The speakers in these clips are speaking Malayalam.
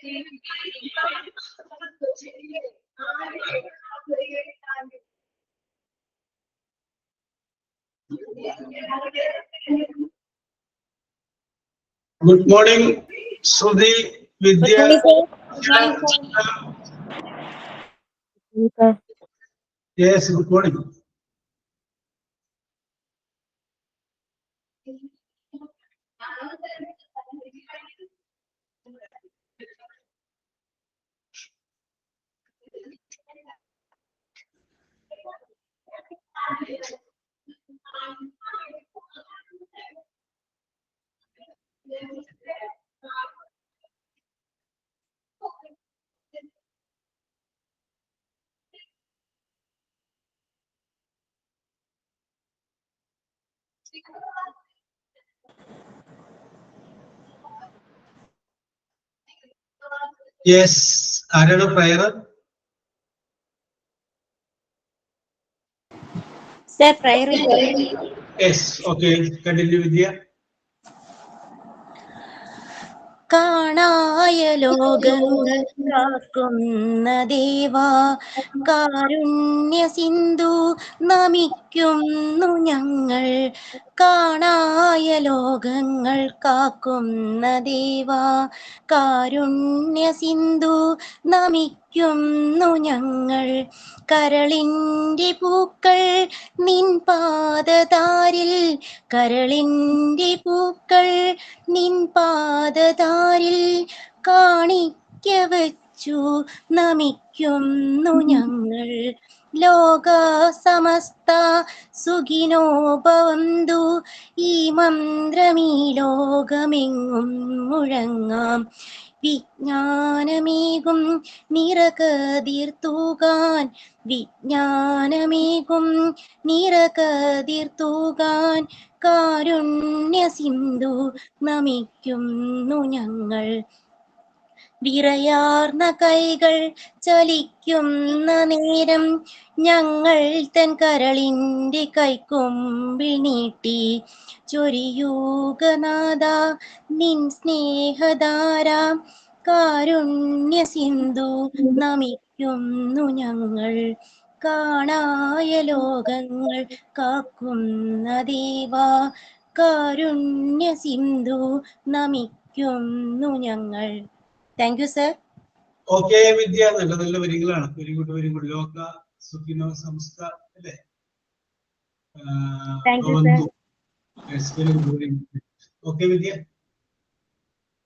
Good morning, Sudhi, Vidya. Yes, good morning. Yes, Arana prayer. Sir, prayer. Yes, okay, continue Vidya. കാണായ ലോകങ്ങൾ കാക്കുന്ന ദേവാ കാരുണ്യ സിന്ധു നമിക്കുന്നു ഞങ്ങൾ കാണായ ലോകങ്ങൾ കാക്കുന്ന ദേവാ കാരുണ്യ സിന്ധു നമിക്കുന്നു ഞങ്ങൾ കരളിൻ്റെ പൂക്കൾ നിൻ പാദതാരിൽ കരളിൻ്റെ പൂക്കൾ നിൻ പാദതാരിൽ കാണിക്ക വച്ചു നമിക്കുന്നു ഞങ്ങൾ ലോക സമസ്ത സുഖിനോ ഭവന്തു ഈ മന്ത്രമീ ലോകമെങ്ങും മുഴങ്ങാം വിജ്ഞാനമേകും നിറകതിർത്തൂകാൻ വിജ്ഞാനമേകും നിറകതിർത്തൂകാൻ കാരുണ്യ സിന്ധു നമിക്കുന്നു ഞങ്ങൾ വിറയാർന്ന കൈകൾ ചലിക്കുന്ന നേരം ഞങ്ങൾ തൻ കരളിൻ്റെ കൈക്കൊമ്പിൽ നീട്ടി ചൊരിയൂകനാഥ നിൻ സ്നേഹധാര കാരുണ്യ സിന്ധു നമിക്കുന്നു ഞങ്ങൾ കാണായ ലോകങ്ങൾ കാക്കുന്ന ദേവാ കാരുണ്യ സിന്ധു നമിക്കുന്നു ഞങ്ങൾ. Thank you sir. ഓക്കെ വിദ്യ, നല്ല നല്ല വരികളാണ്. Very good very good. ലോക സുഖിനോ സംസ്ഥ അല്ലേ? Okay Vidya.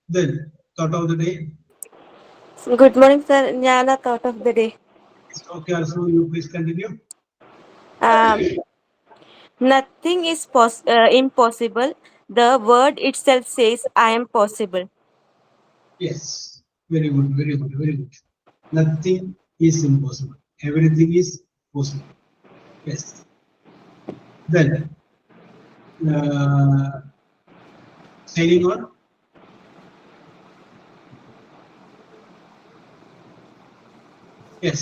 Then thought of the day. Good morning sir, Jnana thought of the day. Okay, also you please continue. Nothing is impossible. The word itself says I am possible. Yes, very good, very good, very good. Nothing is impossible. Everything is possible. Yes. Then signing on. Yes,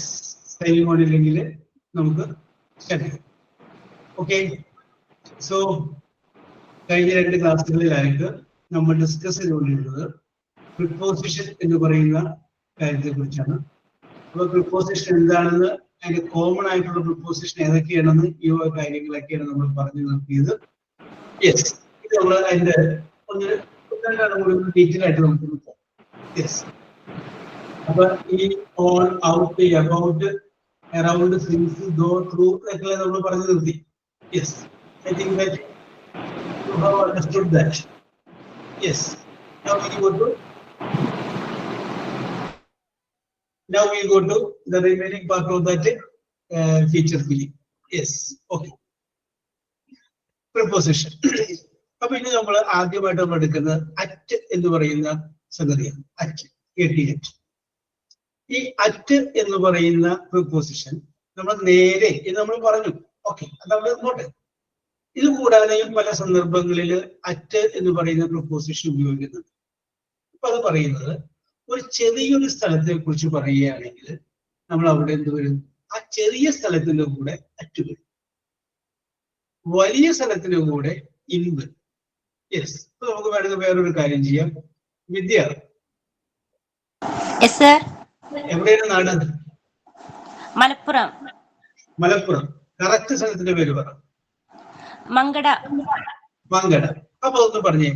signing on ഇല്ലെങ്കിൽ നമുക്ക് സ്റ്റാർട്ട് ചെയ്യാം. ഓക്കെ, സോ കഴിഞ്ഞ 2 ക്ലാസ്സുകളിലായിട്ട് നമ്മൾ ഡിസ്കസ് ചെയ്തുകൊണ്ടിരുന്നത് പ്രിപ്പോസിഷൻ എന്ന് പറയുന്ന കാര്യത്തെ കുറിച്ചാണ്. അപ്പോൾ പ്രിപ്പോസിഷൻ എന്താണെന്ന്, അതിന്റെ കോമൺ ആയിട്ടുള്ള പ്രിപ്പോസിഷൻ ഏതൊക്കെയാണെന്ന് ഈ കാര്യങ്ങളൊക്കെയാണ് നമ്മൾ പറഞ്ഞു നിർത്തിയത്. യെസ്, ഇത് നമ്മൾ അതിന്റെ ഡീറ്റെയിൽ ആയിട്ട് നമുക്ക് നോക്കാം. യെസ്, അപ്പൊ ഈ on, out, about, around, since, though, through ഒക്കെ നമ്മൾ പറഞ്ഞു നിർത്തി. Yes, I think that you have understood that. Yes, now we go to the remaining part of that feature filling. Yes, okay. Preposition. അപ്പൊ ഇനി നമ്മൾ ആദ്യമായിട്ട് നമ്മൾ എടുക്കുന്നത് അറ്റ് എന്ന് പറയുന്ന സംഗതിയാണ്. At, AT. ഈ അറ്റ് എന്ന് പറയുന്ന പ്രിപ്പോസിഷൻ നമ്മൾ നേരെ എന്ന് നമ്മൾ പറഞ്ഞു. ഓക്കെ, അത് നമ്മൾ നോട്ടെ. ഇത് കൂടാതെയും പല സന്ദർഭങ്ങളിൽ അറ്റ് എന്ന് പറയുന്ന പ്രിപ്പോസിഷൻ ഉപയോഗിക്കുന്നുണ്ട്. അപ്പൊ അത് പറയുന്നത് ഒരു ചെറിയൊരു സ്ഥലത്തെ കുറിച്ച് പറയുകയാണെങ്കിൽ നമ്മൾ അവിടെ എന്ത് വരും? ആ ചെറിയ സ്ഥലത്തിന്റെ കൂടെ അറ്റ് വരും, വലിയ സ്ഥലത്തിന്റെ കൂടെ ഇൻ വരും. യെസ്, നമുക്ക് വേണമെങ്കിൽ വേറൊരു കാര്യം ചെയ്യാം. വിദ്യ, Yes, sir. എവിടെയാണ് നാട്? മലപ്പുറം. മലപ്പുറം. കറക്റ്റ് സ്ഥലത്തിന്റെ പേര് പറ. മങ്കട. മങ്കട. അപ്പൊ ഒന്ന് പറഞ്ഞേ,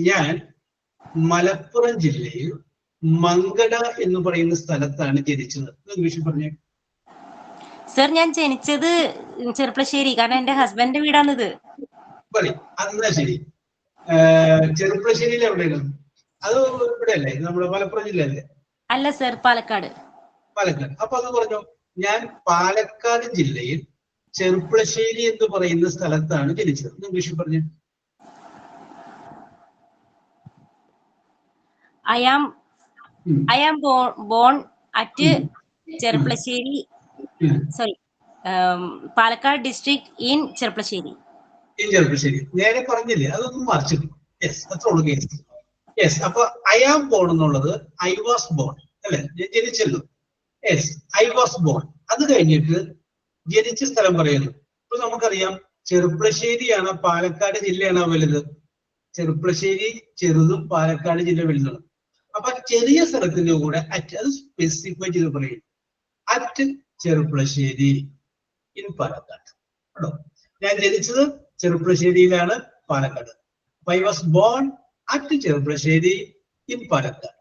ഞാൻ മലപ്പുറം ജില്ലയിൽ മങ്കട എന്ന് പറയുന്ന സ്ഥലത്താണ് ജനിച്ചത്. ഇംഗ്ലീഷിൽ പറഞ്ഞേ. സർ, ഞാൻ ജനിച്ചത് ചെറുപ്പശ്ശേരി, കാരണം എന്റെ ഹസ്ബൻഡിന്റെ വീടാണിത്. അന്നാ ശരി. ചെറുപ്പശ്ശേരിയിൽ എവിടെയാണ്? അത് ഇവിടെ അല്ലേ, നമ്മുടെ മലപ്പുറം ജില്ല അല്ലേ? അല്ല സർ, പാലക്കാട്. പാലക്കാട്. അപ്പൊ അത് പറഞ്ഞോ, ഞാൻ പാലക്കാട് ജില്ലയിൽ ചെറുപ്പശ്ശേരി എന്ന് പറയുന്ന സ്ഥലത്താണ് ജനിച്ചത്. ഇംഗ്ലീഷിൽ പറഞ്ഞു. I am born at Cheruppassery, sorry, Palakkad district in Cheruppassery. Cheruppassery നേരെ പറഞ്ഞില്ലേ, അതൊന്നും മറിച്ചിട്ടു. യെസ്, അത്രയുള്ളൂ കേസ്. യെസ്, അപ്പൊ ഐ ആം ബോൺ എന്നുള്ളത് ഐ വാസ് ബോൺ അല്ലെ, ഞാൻ ജനിച്ചല്ലോ. Yes, I was born. അത് കഴിഞ്ഞിട്ട് ജനിച്ച സ്ഥലം പറയുന്നു. ഇപ്പൊ നമുക്കറിയാം, ചെറുപ്പശ്ശേരിയാണ് പാലക്കാട് ജില്ലയാണ് വലുത്. ചെറുപ്പശ്ശേരി ചെറുതും പാലക്കാട് ജില്ല വലുതാണ്. അപ്പൊ ചെറിയ സ്ഥലത്തിന്റെ കൂടെ അറ്റ്, അത് സ്പെസിഫൈ ചെയ്ത് പറയും. At Cheruppassery in Palakkad. കേട്ടോ, ഞാൻ ജനിച്ചത് ചെറുപ്പശ്ശേരിയിലാണ്, Palakkad. I was born at Cheruppassery in Palakkad.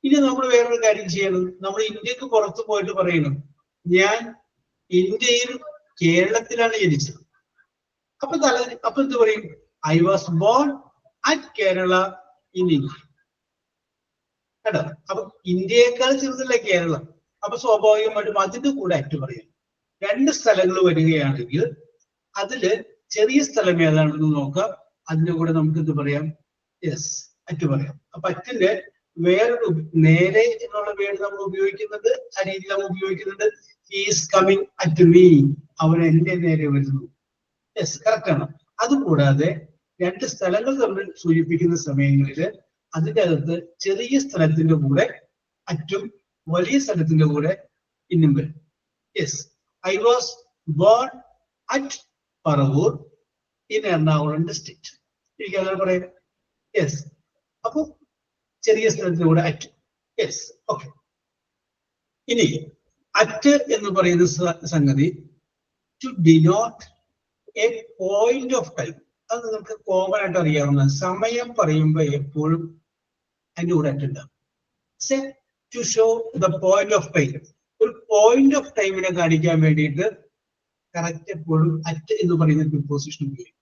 ഇനി നമ്മൾ വേറൊരു കാര്യം ചെയ്യണം. നമ്മൾ ഇന്ത്യക്ക് പുറത്ത് പോയിട്ട് പറയണം, ഞാൻ ഇന്ത്യയിൽ കേരളത്തിലാണ് ജനിച്ചത്. അപ്പൊ എന്ത് പറയും? I was born at Kerala in India. കേട്ടോ, അപ്പൊ ഇന്ത്യയേക്കാൾ ചെറുതല്ലേ കേരളം. അപ്പൊ സ്വാഭാവികമായിട്ടും അതിന്റെ കൂടെ അറ്റ് പറയും. രണ്ട് സ്ഥലങ്ങൾ വരികയാണെങ്കിൽ അതില് ചെറിയ സ്ഥലം ഏതാണെന്ന് നോക്കാം. അതിന്റെ കൂടെ നമുക്ക് എന്ത് പറയാം? യെസ്, അറ്റ് പറയാം. അപ്പൊ അറ്റിന്റെ വേറൊരു നേരെ എന്നുള്ള വേർഡ് നമ്മൾ ഉപയോഗിക്കുന്നത് ആ രീതിയിൽ നമ്മൾ ഉപയോഗിക്കുന്നുണ്ട്. ഈസ് കമ്മിങ് അറ്റ് മീ, അവൻ എന്റെ നേരെ വരുന്നു. യെസ്, കറക്റ്റ് ആണ്. അതുകൂടാതെ രണ്ട് സ്ഥലങ്ങൾ തമ്മിൽ സൂചിപ്പിക്കുന്ന സമയങ്ങളിൽ അതിന്റെ അകത്ത് ചെറിയ സ്ഥലത്തിന്റെ കൂടെ അറ്റും വലിയ സ്ഥലത്തിന്റെ കൂടെ ഇന്നും വരും. Yes, I was born at Paravur in Ernakulam district. എനിക്ക് അങ്ങനെ പറയാം. യെസ്, അപ്പൊ ചെറിയ സ്ഥലത്തിന്റെ കൂടെ അറ്റ്. Yes, okay. ഇനി അറ്റ് എന്ന് പറയുന്ന സംഗതി to denote a point of time. അത് നിങ്ങൾക്ക് കോമൺ ആയിട്ട് അറിയാവുന്ന, സമയം പറയുമ്പോൾ എപ്പോഴും അതിന്റെ കൂടെ അറ്റ് ഉണ്ടാവും. To show the point of time, ഒരു പോയിന്റ് ഓഫ് ടൈമിനെ കാണിക്കാൻ വേണ്ടിയിട്ട് കറക്റ്റ് എപ്പോഴും അറ്റ് എന്ന് പറയുന്ന പ്രിപ്പോസിഷൻ ഉപയോഗിക്കും.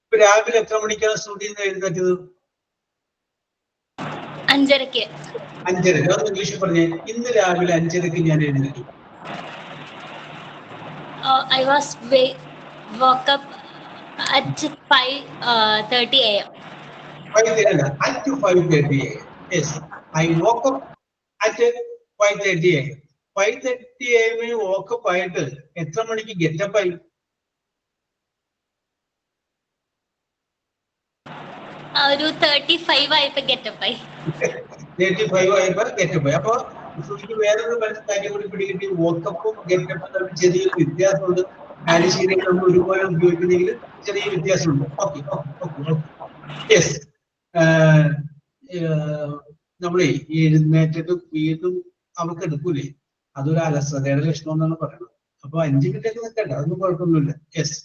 ഇപ്പൊ രാവിലെ എത്ര മണിക്കാണ് സ്റ്റുഡിയോയിൽ നിന്ന് എഴുന്നേറ്റത്? 5:30. 5:30. അത് ഇംഗ്ലീഷിൽ പറഞ്ഞേ. ഇന്ന് രാവിലെ 5:30 ഞാൻ എഴുന്നേറ്റു. I was woke up at 5:30 a.m. 5:30 at 5:30 a.m. Yes, I woke up at 5:30 a.m. 5:30 a.m. woke up ആയിട്ട് എത്ര മണിക്ക് ഗെറ്റപ്പ് ആയി? ഒരു 35 ആയപ്പോ ഗെറ്റപ്പ് ആയി. 35 ആയപ്പോ ഗെറ്റപ്പ് ആയി. അപ്പൊ വേറൊരു കാര്യം കൂടി പിടികിട്ടി. വോക്കപ്പും ഗെറ്റപ്പും തമ്മിൽ ചെറിയൊരു വ്യത്യാസമുണ്ട്. ആനുശീലങ്ങൾ നമ്മൾ ഒരുപോലെ ഉപയോഗിക്കുന്നെങ്കിൽ ചെറിയ വ്യത്യാസമുണ്ട്. Okay okay okay. യെസ്, നമ്മളെ എഴുന്നേറ്റിട്ട് വീണ്ടും അവർക്ക് എടുക്കൂലേ, അതൊരു അലസതയുടെ ലക്ഷണം എന്നാണ് പറയുന്നത്. അപ്പൊ 5 മിനിറ്റ് ഒക്കെ നിൽക്കണ്ട, അതൊന്നും കുഴപ്പമൊന്നുമില്ല. Yes,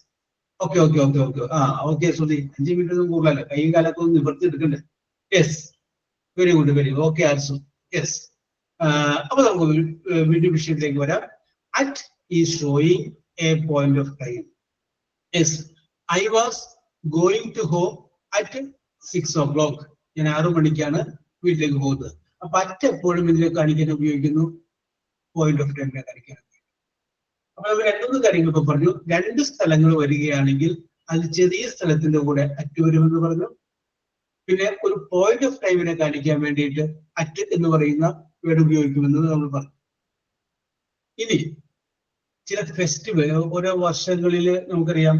okay okay okay okay. Okay Sudhi, 5 minute ഒന്നും കൂടുതലല്ല, കൈയും കാലൊക്കെ ഒന്ന് നിവർത്തി എടുക്കണ്ടേ. Yes, very good very good. Okay also. Yes, അപ്പൊ നമുക്ക് വീഡിയോ വിഷയത്തിലേക്ക് വരാം. At is showing a point of time. Yes, I was going to home at 6 o'clock. ഞാൻ 6 മണിക്കാണ് വീട്ടിലേക്ക് പോകുന്നത്. അപ്പൊ അറ്റ് എപ്പോഴും ഇതിനെ കാണിക്കാൻ ഉപയോഗിക്കുന്നു, പോയിന്റ് ഓഫ് ടൈമിനെ കാണിക്കാൻ. അപ്പൊ നമ്മൾ 2 കാര്യങ്ങൾ ഇപ്പൊ പറഞ്ഞു. 2 സ്ഥലങ്ങൾ വരികയാണെങ്കിൽ അത് ചെറിയ സ്ഥലത്തിന്റെ കൂടെ അറ്റ് വരുമെന്ന് പറഞ്ഞു. പിന്നെ ഒരു പോയിന്റ് ഓഫ് ടൈമിനെ കാണിക്കാൻ വേണ്ടിയിട്ട് അറ്റ് എന്ന് പറയുന്ന വേർഡ് ഉപയോഗിക്കുമെന്ന് നമ്മൾ പറഞ്ഞു. ഇനി ചില ഫെസ്റ്റിവൽ, ഓരോ വർഷങ്ങളില് നമുക്കറിയാം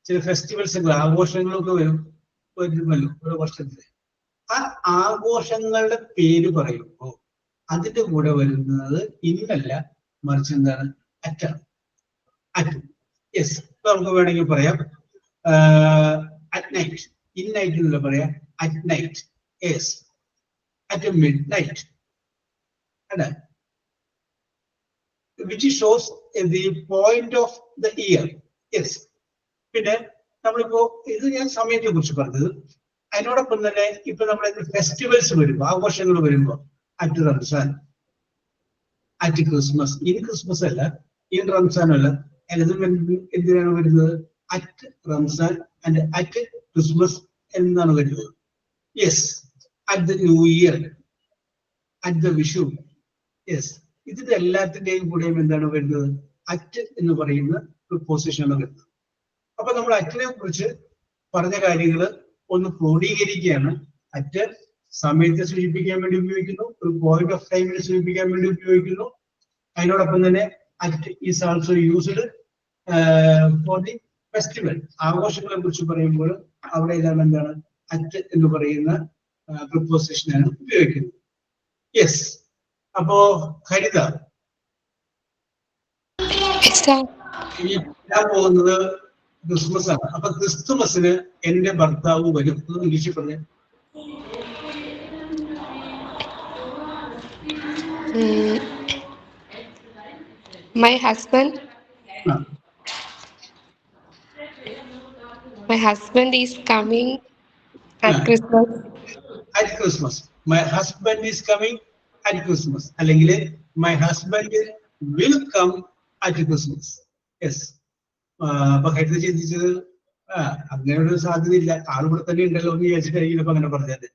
ചില ഫെസ്റ്റിവൽസ്, ആഘോഷങ്ങളൊക്കെ വരുമല്ലോ ഓരോ വർഷത്തില്. ആ ആഘോഷങ്ങളുടെ പേര് പറയുമ്പോൾ അതിന്റെ കൂടെ വരുന്നത് ഇന്നല്ല, മറിച്ച് എന്താണ്? അറ്റാണ്. അറ്റ്. യെസ്, നമുക്ക് വേണമെങ്കിൽ പറയാം അറ്റ് നൈറ്റ്. ഇൻ നൈറ്റ് എന്നുള്ള പറയാം at night. Yes, at midnight. അല്ലെ, which shows the point of the year. Yes. പിന്നെ നമ്മളിപ്പോ ഇത് ഞാൻ സമയത്തെ കുറിച്ച് പറഞ്ഞത്. അതിനോടൊപ്പം തന്നെ ഇപ്പൊ നമ്മുടെ ഫെസ്റ്റിവൽസ് വരുമ്പോ, ആഘോഷങ്ങൾ വരുമ്പോ, at Ramzan, at Christmas, in Christmas അല്ല, ഇൻ റംസാൻ അല്ല, എന്തിനാണ് വരുന്നത്? At Ramzan and at Christmas എന്നാണ് വരുന്നത്. Yes. At the new year, at the Vishu. Yes. ഇതിന്റെ എല്ലാത്തിന്റെയും കൂടെയും എന്താണ് വരുന്നത്? അറ്റ് എന്ന് പറയുന്ന പ്രിപ്പോസിഷനാണ് വരുന്നത്. അപ്പൊ നമ്മൾ അറ്റിനെ കുറിച്ച് പറഞ്ഞ കാര്യങ്ങൾ ഒന്ന് ക്രോഡീകരിക്കുകയാണ്. അറ്റ് സമയത്തെ സൂചിപ്പിക്കാൻ വേണ്ടി ഉപയോഗിക്കുന്നു, ഒരു പോയിന്റ് ഓഫ് ടൈമിനെ സൂചിപ്പിക്കാൻ വേണ്ടി ഉപയോഗിക്കുന്നു. അതിനോടൊപ്പം തന്നെ at is also used for the festival, ആഘോഷങ്ങളെ കുറിച്ച് പറയുമ്പോൾ അവിടെ ഇതാണ് എന്താണ് അറ്റ് എന്ന് പറയുന്ന പ്രിപ്പോസിഷനാണ് ഉപയോഗിക്കുന്നത്. യെസ്. അപ്പോ ഹരിത, ഇനി ഞാൻ പോകുന്നത് ക്രിസ്മസ് ആണ്. അപ്പൊ ക്രിസ്തുമസിന് എന്റെ ഭർത്താവ് വരും. ഇംഗ്ലീഷിൽ പറഞ്ഞേ. My husband is coming at Christmas. At Christmas. My husband is coming at Christmas. അല്ലെങ്കിൽ my husband will come at Christmas. Yes. അപ്പൊ ഹരിത ചിന്തിച്ചത് അങ്ങനെ ഒരു സാധ്യതയില്ല, ആളിവിടെ തന്നെ ഉണ്ടല്ലോ എന്ന് വിചാരിച്ചിട്ടായിരിക്കും ഇപ്പൊ അങ്ങനെ പറഞ്ഞത്.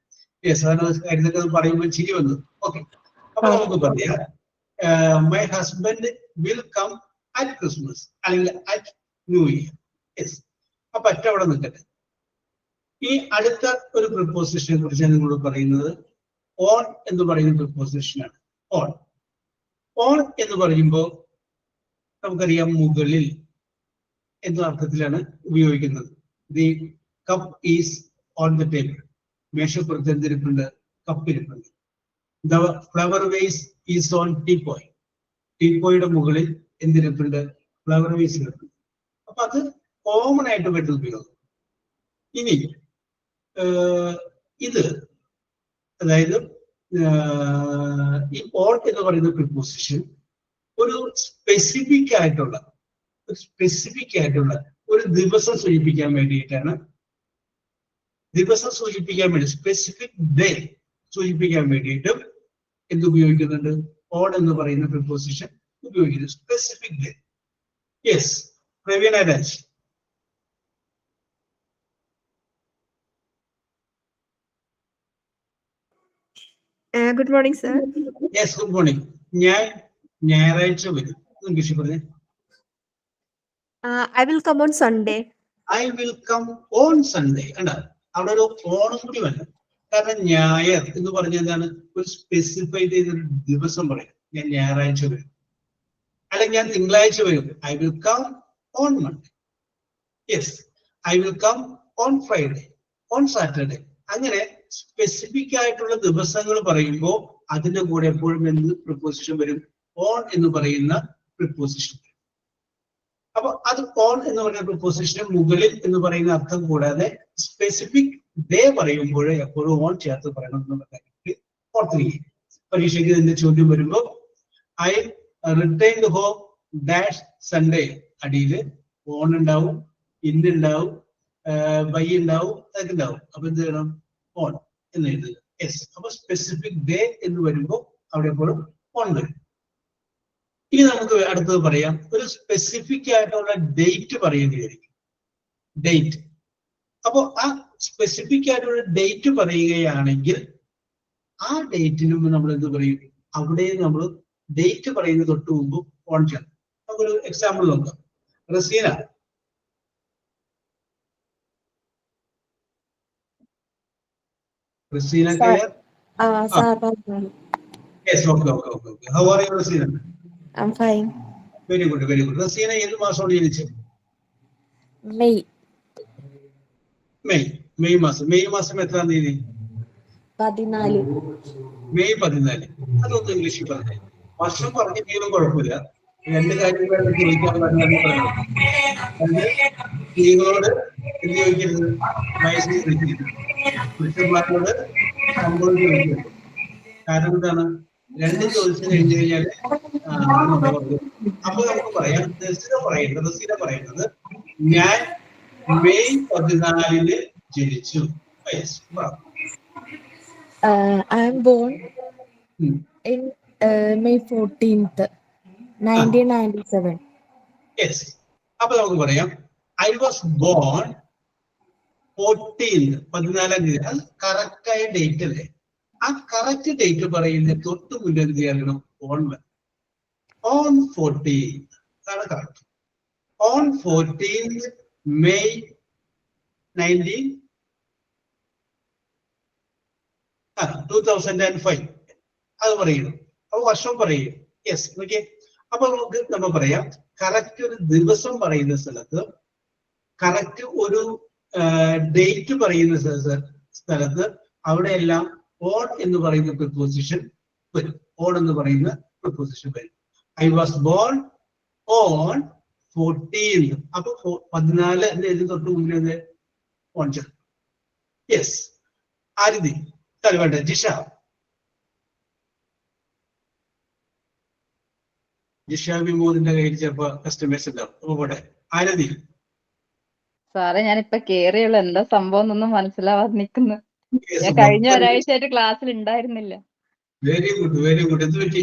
യെസ്. ഹരിതൊക്കെ പറയുമ്പോൾ ചിരി വന്നു. ഓക്കെ. അപ്പൊ നമുക്ക് പറയാം my husband will come at Christmas അല്ലെങ്കിൽ അറ്റ് ന്യൂ ഇയർ. യെസ്. അപ്പൊ അറ്റ അവിടെ നിൽക്കട്ടെ. ഈ അടുത്ത ഒരു പ്രിപ്പോസിഷനെ കുറിച്ച് നിങ്ങളോട് പറയുന്നത് ഓൺ എന്ന് പറയുന്ന പ്രിപ്പോസിഷനാണ്. ഓൺ. ഓൺ എന്ന് പറയുമ്പോൾ നമുക്കറിയാം മുകളിൽ എന്ന അർത്ഥത്തിലാണ് ഉപയോഗിക്കുന്നത്. The cup is on the table. മേശപ്പുറത്ത് എന്തിരിപ്പുണ്ട്? കപ്പിരിപ്പുണ്ട്. The flower vase is on teapoy. ടീപോയുടെ മുകളിൽ എന്തിരിപ്പുണ്ട്? ഫ്ലവർ വേസ് ഇരിപ്പുണ്ട്. അപ്പൊ അത് കോമൺ ആയിട്ട് വരുന്ന ഉപയോഗം. ഇനി ഇത് അതായത് ഈ ഓൺ എന്ന് പറയുന്ന പ്രിപ്പോസിഷൻ ഒരു സ്പെസിഫിക് ആയിട്ടുള്ള ഒരു ദിവസം സൂചിപ്പിക്കാൻ വേണ്ടിയിട്ടാണ്. ദിവസം സൂചിപ്പിക്കാൻ വേണ്ടി, സ്പെസിഫിക് ഡേ സൂചിപ്പിക്കാൻ വേണ്ടിയിട്ട് എന്ത് ഉപയോഗിക്കുന്നുണ്ട്? ഓൺ എന്ന് പറയുന്ന പ്രിപ്പോസിഷൻ ഉപയോഗിക്കുന്നു. Specific day. Yes. Praveena Raj. Good morning, sir. Yes, good morning. ഞാൻ ഞായറാഴ്ച വരും. ഇംഗ്ലീഷിൽ പറഞ്ഞേ. I will come on Sunday. I will come on Sunday. കണ്ടോ? അവിടെ ഒരു ഓണം കൂടി വരണം. കാരണം ഞായർ എന്ന് പറഞ്ഞ എന്താണ്? ഒരു സ്പെസിഫൈ ചെയ്തൊരു ദിവസം പറയും. ഞാൻ ഞായറാഴ്ച വരും, അല്ലെങ്കിൽ ഞാൻ തിങ്കളാഴ്ച വരും. I will come on Monday. Yes. I will come on Friday, on Saturday. അങ്ങനെ സ്പെസിഫിക് ആയിട്ടുള്ള ദിവസങ്ങൾ പറയുമ്പോൾ അതിന്റെ കൂടെ എപ്പോഴും എന്ത് പ്രിപ്പോസിഷൻ വരും? ഓൺ എന്ന് പറയുന്ന പ്രിപ്പോസിഷൻ. അപ്പൊ അത് ഓൺ എന്ന് പറയുന്ന പ്രിപ്പോസിഷൻ മുകളിൽ എന്ന് പറയുന്ന അർത്ഥം കൂടാതെ സ്പെസിഫിക് ഡേ പറയുമ്പോൾ എപ്പോഴും ഓൺ ചേർത്ത് പറയണം എന്നുള്ള കാര്യത്തിൽ ഓർത്തിരിക്കും. പരീക്ഷയ്ക്ക് ഇതിന്റെ ചോദ്യം വരുമ്പോൾ I return home dash Sunday, അടിയിൽ ഓൺ ഉണ്ടാവും, ഇന്നുണ്ടാവും, ബൈ ഉണ്ടാവും, അതൊക്കെ ഉണ്ടാവും. അപ്പൊ എന്ത് ചെയ്യണം? ഓൺ എന്ന് എഴുതുക. യെസ്. അപ്പൊ സ്പെസിഫിക് ഡേ എന്ന് വരുമ്പോൾ അവിടെ എപ്പോഴും ഓൺ വരും. ഇനി നമുക്ക് അടുത്തത് പറയാം. ഒരു സ്പെസിഫിക് ആയിട്ടുള്ള ഡേറ്റ് പറയുകയായിരിക്കും. ഡേറ്റ്. അപ്പൊ ആ സ്പെസിഫിക് ആയിട്ടുള്ള ഡേറ്റ് പറയുകയാണെങ്കിൽ ആ ഡേറ്റിന് മുമ്പ് നമ്മൾ എന്ത് പറയും? അവിടെ നമ്മൾ ഡേറ്റ് പറയുന്ന തൊട്ട് മുമ്പ് ഓൺ ചെയ്യണം. നമുക്കൊരു എക്സാമ്പിൾ നോക്കാം. Razeena. Rasina Kaya? Sir, Yes, okay. How are you, Rasina? I'm fine. Very good. Rasina, ഏത് മാസമാണ് ജനിച്ചത്? May. മെയ് മാസം എത്രാം തീയതി? 14. മെയ് 14. അതൊന്നും ഇംഗ്ലീഷിൽ പറഞ്ഞേ. വർഷം പറഞ്ഞെങ്കിലും കുഴപ്പമില്ല. രണ്ട് കാര്യങ്ങളാണ് ചോദിക്കാൻ പറഞ്ഞത്. സ്ത്രീകളോട് എന്ത് ചോദിക്കരുത്? വയസ്സിൽ വിളിക്കരുത്. പുരുഷന്മാരോട് സംഭവം ചോദിക്കരുത്. കാരണം എന്താണ്? 2 ചോദിച്ചു കഴിഞ്ഞു കഴിഞ്ഞാൽ അപ്പൊ നമുക്ക് പറയാം റസീന പറയുന്നത് ഞാൻ മെയ് 14 ജനിച്ചു. I am born in May 14th, 1997. Yes. അപ്പൊ നമുക്ക് പറയാം ഐ വാസ് ബോൺ 14th 14ാം തീയതി. അത് കറക്റ്റായ ഡേറ്റ് അല്ലേ? ആ കറക്റ്റ് ഡേറ്റ് പറയുന്ന തൊട്ട് മുന്നേ എന്ത് ചെയ്യണം? ഓൺ 14th അതാണ് കറക്റ്റ്. ഓൺ 14th May 2005 അത് പറയണം. അപ്പൊ വർഷം പറയും. Yes, okay. അപ്പൊ നമുക്ക് നമ്മൾ പറയാം കറക്റ്റ് ഒരു ദിവസം പറയുന്ന സ്ഥലത്ത്, കറക്റ്റ് ഒരു ഡേറ്റ് പറയുന്ന സ്ഥലത്ത് അവിടെയെല്ലാം ഓൺ എന്ന് പറയുന്ന പ്രിപ്പോസിഷൻ വരും. ഓൺ എന്ന് പറയുന്ന പ്രിപ്പോസിഷൻ വരും. I was born on 14th. അപ്പൊ 14 എഴുതി തൊട്ട് മുന്നേ ഓൺ ചേർക്കും. യെസ്. ആരിതി വേണ്ട ജിഷ വിമോദിന്റെ കയ്യിൽ ചിലപ്പോ കസ്റ്റമേഴ്സ് ഉണ്ടാവും. അപ്പൊ പോട്ടെ. ആരതി സാറേ ഞാനിപ്പൊ കേറിയുള്ളൂ, എന്താ സംഭവം എന്നൊന്നും മനസ്സിലാവാതെ നിൽക്കുന്നു. ഞാൻ കഴിഞ്ഞ ഒരാഴ്ചയായിട്ട് ക്ലാസ്സിൽ ഉണ്ടായിരുന്നില്ല. Very good, very good. എന്ത് പറ്റി?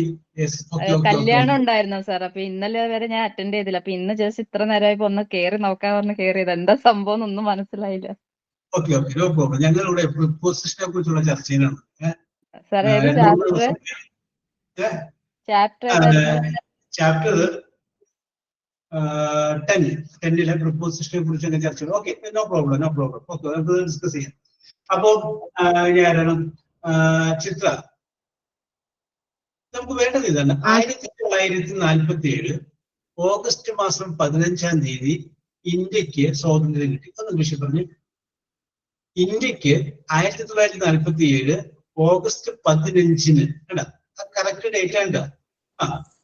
കല്യാണം ഉണ്ടായിരുന്നു സാർ. അപ്പൊ ഇന്നലെ വരെ ഞാൻ അറ്റൻഡ് ചെയ്തില്ല. അപ്പൊ ഇന്ന് ജസ്റ്റ് ഇത്ര നേരമായപ്പോ ഒന്ന് കേറി നോക്കാമെന്ന് കേറിയത്. എന്താ സംഭവം എന്നൊന്നും മനസ്സിലായില്ല. Okay, no problem. ഞങ്ങളിവിടെ പ്രിപ്പോസിഷനെ കുറിച്ചുള്ള ചർച്ചയിലാണ്. സാറേ ഏത് ചാപ്റ്റർ 10 പ്രിപ്പോസിഷനെ കുറിച്ച് ചർച്ച ചെയ്യണം. Okay, no problem. ഓക്കെ, നമുക്ക് ഡിസ്കസ് ചെയ്യാം. അപ്പോ ഞാനാണ് ചിത്ര. നമുക്ക് വേണ്ടത് ഇതാണ്. 1947 ഓഗസ്റ്റ് മാസം 15ാം തീയതി ഇന്ത്യക്ക് സ്വാതന്ത്ര്യം കിട്ടി. അത് വിഷയം പറഞ്ഞു. ഇന്ത്യക്ക് 1947 ഓഗസ്റ്റ് 15 കേട്ടാ. കറക്റ്റ് ഡേറ്റ് ആണ്.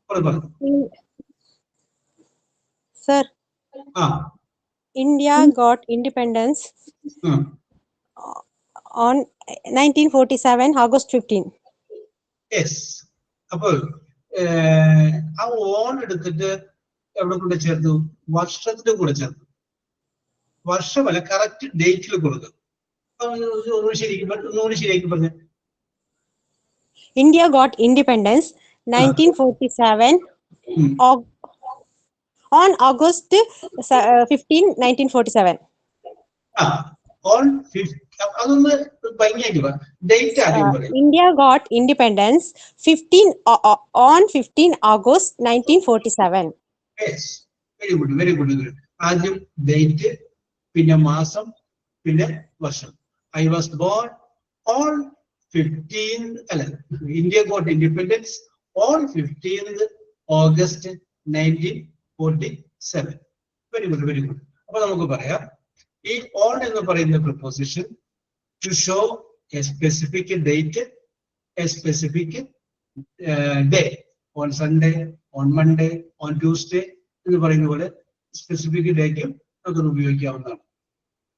പറഞ്ഞു. Sir, India got independence on 1947 August 15. Yes. അപ്പോൾ ആ ഓൺ എടുത്തിട്ട് എവിടെ കൊണ്ട് ചേർത്തു? വർഷത്തിന്റെ കൂടെ ചേർത്തു. വർഷമല്ല, കറക്റ്റ് ഡേറ്റിൽ കൊടുക്കും. ശരിയാക്കി പറഞ്ഞു. India got independence 1947 on August 15, 1947. അതൊന്ന് ഭംഗിയാക്കി ഡേറ്റ് ആദ്യം പറയും. India got independence on 15 August 1947. Very good, very good. ആദ്യം ഡേറ്റ്, പിന്നെ മാസം, പിന്നെ വർഷം. I was bone on 15th അല്ല, India got independence on 15th August 1947. Very good, very good. അപ്പൊ നമുക്ക് പറയാം ഈ ഓൺ എന്ന് പറയുന്ന preposition to show a specific date, a specific day. On Sunday, on Monday, on Tuesday എന്ന് പറയുന്ന പോലെ സ്പെസിഫിക് ഡേക്കും നമുക്കത് ഉപയോഗിക്കാവുന്നതാണ്.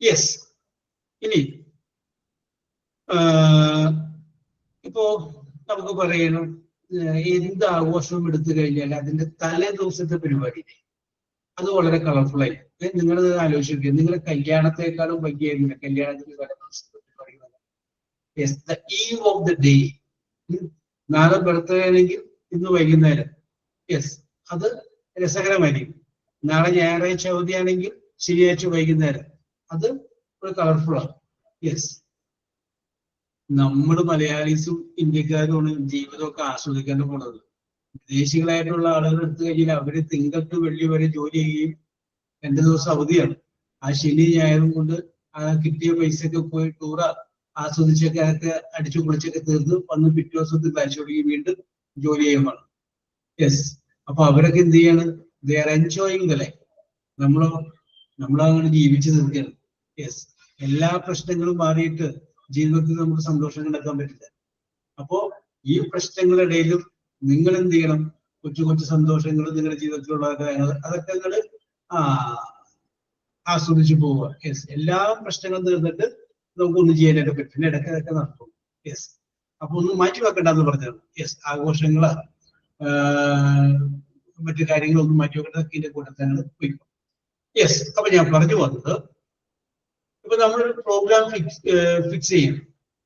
യെസ്. ഇനി ഇപ്പോ നമുക്ക് പറയണം എന്ത് ആഘോഷവും എടുത്തു കഴിഞ്ഞാൽ അതിന്റെ തലേ ദിവസത്തെ പരിപാടി അത് വളരെ കളർഫുൾ ആയി. നിങ്ങൾ ആലോചിക്കുക, നിങ്ങളുടെ കല്യാണത്തെക്കാളും ഭംഗിയായിരുന്നില്ല കല്യാണത്തിന് തലേ ദിവസത്തെ പരിപാടി. The eve of the day. നാളെ ബർത്ത്ഡേ ആണെങ്കിൽ ഇന്ന് വൈകുന്നേരം. യെസ്, അത് രസകരമായിരിക്കും. നാളെ ഞായറാഴ്ച അവധിയാണെങ്കിൽ ശനിയാഴ്ച വൈകുന്നേരം. അത് ഒരു കളർഫുൾ ആണ്. യെസ്. നമ്മൾ മലയാളീസും ഇന്ത്യക്കാരുമാണ് ജീവിതമൊക്കെ ആസ്വദിക്കാൻ പോണത്. വിദേശികളായിട്ടുള്ള ആളുകൾ എടുത്തു കഴിഞ്ഞാൽ അവര് തിങ്കൾ ടു വെള്ളി വരെ ജോലി ചെയ്യുകയും 2 ദിവസം അവധിയാണ്. ആ ശനി ഞായറും കൊണ്ട് ആ കിട്ടിയ പൈസയൊക്കെ പോയി ടൂർ ആസ്വദിച്ചൊക്കെ അടിച്ചു പൊളിച്ചൊക്കെ തീർന്ന് വന്ന് പിറ്റേ ദിവസത്തിൽ കാഴ്ചയൊടുകയും വീണ്ടും ജോലി ചെയ്യുമാണ്. യെസ്. അപ്പൊ അവരൊക്കെ എന്ത് ചെയ്യാണ്? They are enjoying the life. നമ്മളങ്ങനെ ജീവിച്ചു തീർക്കുകയാണ്. യെസ്. എല്ലാ പ്രശ്നങ്ങളും മാറിയിട്ട് ജീവിതത്തിൽ നമുക്ക് സന്തോഷം കണ്ടെത്താൻ പറ്റില്ല. അപ്പോ ഈ പ്രശ്നങ്ങളിടയിലും നിങ്ങൾ എന്ത് ചെയ്യണം? കൊച്ചു കൊച്ചു സന്തോഷങ്ങൾ നിങ്ങളുടെ ജീവിതത്തിലുള്ള അതൊക്കെ നിങ്ങൾ ആസ്വദിച്ചു പോവുക. യെസ്. എല്ലാ പ്രശ്നങ്ങളും തീർന്നിട്ട് നമുക്കൊന്നും ചെയ്യാനായിട്ട് പറ്റും. ഇടയ്ക്കൊക്കെ നടത്തും. യെസ്. അപ്പൊ ഒന്നും മാറ്റി വെക്കണ്ടെന്ന് പറഞ്ഞത്. യെസ്, ആഘോഷങ്ങള് മറ്റു കാര്യങ്ങളൊന്നും മാറ്റി വെക്കേണ്ടത് ഇതിന്റെ കൂടെ തന്നെ പോയിക്കും. യെസ്, അപ്പൊ ഞാൻ പറഞ്ഞു വന്നത്, ഇപ്പൊ നമ്മൾ പ്രോഗ്രാം ഫിക്സ് ചെയ്യും.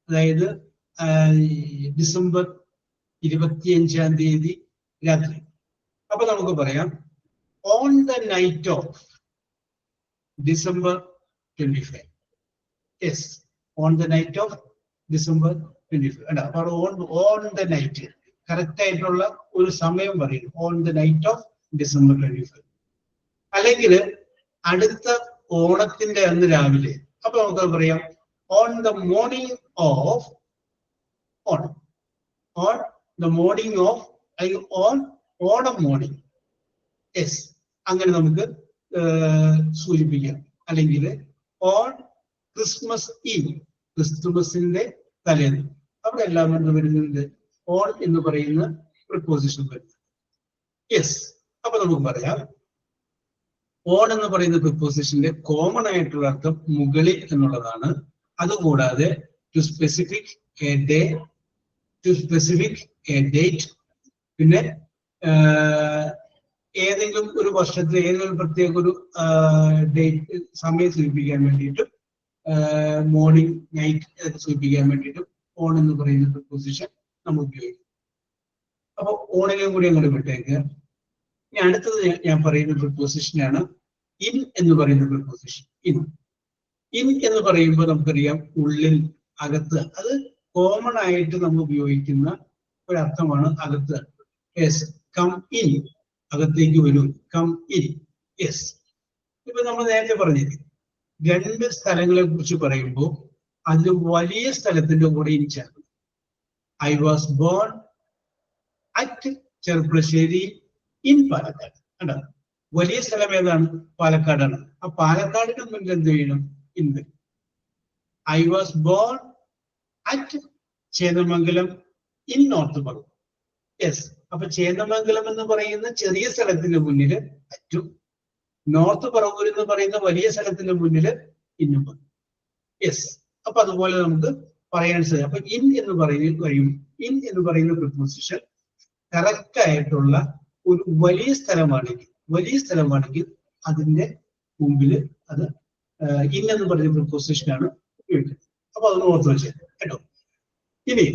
അതായത് ഡിസംബർ 25-ാം തീയതി രാത്രി. അപ്പൊ നമുക്ക് പറയാം on the knight of December 25. Yes, on the night of December 25. അല്ല, അപ്പോൾ on the night കറക്റ്റ് ആയിട്ടുള്ള ഒരു സമയം പറയും. On the night of December 25. അല്ലെങ്കിൽ അടുത്ത ഓണത്തിന്റെ അന്ന് രാവിലെ. അപ്പൊ നമുക്ക് പറയാം on the morning of on the morning of അല്ലെങ്കിൽ on ഓണം മോർണിംഗ്. യെസ്, അങ്ങനെ നമുക്ക് സൂചിപ്പിക്കാം. അല്ലെങ്കിൽ ഓൺ ക്രിസ്മസ് ഈവ്, ക്രിസ്തുമസിന്റെ തലേന്ന്. അവിടെ എല്ലാം വരുന്നുണ്ട് ഓൺ എന്ന് പറയുന്ന പ്രിപ്പോസിഷൻ വരുന്നത്. യെസ്, അപ്പൊ നമുക്ക് പറയാം ഓൺ എന്ന് പറയുന്ന പ്രിപ്പോസിഷന്റെ കോമൺ ആയിട്ടുള്ള അർത്ഥം മുകളിൽ എന്നുള്ളതാണ്. അതുകൂടാതെ to specific a day, to specific a date, പിന്നെ ഏതെങ്കിലും ഒരു വർഷത്തിൽ ഏതെങ്കിലും പ്രത്യേക ഒരു ഡേറ്റ് സമയം സൂചിപ്പിക്കാൻ വേണ്ടിയിട്ടും മോർണിംഗ് നൈറ്റ് സൂചിപ്പിക്കാൻ വേണ്ടിയിട്ടും ഓൺ എന്ന് പറയുന്ന പ്രിപ്പോസിഷൻ നമ്മൾ ഉപയോഗിക്കും. അപ്പൊ ഓണിനെയും കൂടി അങ്ങോട്ട് വിട്ടേക്കുക. ഇനി അടുത്തത് ഞാൻ പറയുന്ന പ്രിപ്പോസിഷനാണ് ഇൻ എന്ന് പറയുന്ന പ്രിപ്പോസിഷൻ. ഇൻ എന്ന് പറയുമ്പോൾ നമുക്കറിയാം ഉള്ളിൽ, അകത്ത്. അത് കോമൺ ആയിട്ട് നമ്മൾ ഉപയോഗിക്കുന്ന ഒരർത്ഥമാണ് അകത്ത്. യെസ്, കം ഇൻ, അകത്തേക്ക് വരൂ, കം ഇൻ. യെസ്, ഇപ്പൊ നമ്മൾ നേരത്തെ പറഞ്ഞത് രണ്ട് സ്ഥലങ്ങളെ കുറിച്ച് പറയുമ്പോൾ അതിൽ വലിയ സ്ഥലത്തിന്റെ കൂടെ ഇൻ ചേർന്നു. I was born at Cherpulassery in Palakkad. കണ്ടോ, വലിയ സ്ഥലം ഏതാണ്? പാലക്കാടാണ്. ആ പാലക്കാടിന് മുന്നിൽ എന്ത് ചെയ്യണം? In. I was born at Chendamangalam in north Paravur. Yes, അപ്പൊ ചേന്നമംഗലം എന്ന് പറയുന്ന ചെറിയ സ്ഥലത്തിന്റെ മുന്നില് അറ്റും, നോർത്ത് പറവൂർ എന്ന് പറയുന്ന വലിയ സ്ഥലത്തിന്റെ മുന്നില് ഇന്നും വന്നു. യെസ്, അപ്പൊ അതുപോലെ നമുക്ക് പറയാൻ സാധിക്കും. അപ്പൊ ഇൻ എന്ന് പറയുന്ന പ്രിപ്പോസിഷൻ കറക്റ്റ് ആയിട്ടുള്ള ഒരു വലിയ സ്ഥലമാണെങ്കിൽ അതിന്റെ മുമ്പില് അത് ഇൻ എന്ന് പറയുന്ന പ്രിപ്പോസിഷനാണ് ഉപയോഗിക്കുന്നത്. അപ്പൊ അതൊന്ന് ഓർത്ത് വെച്ചത് കേട്ടോ. ഇനി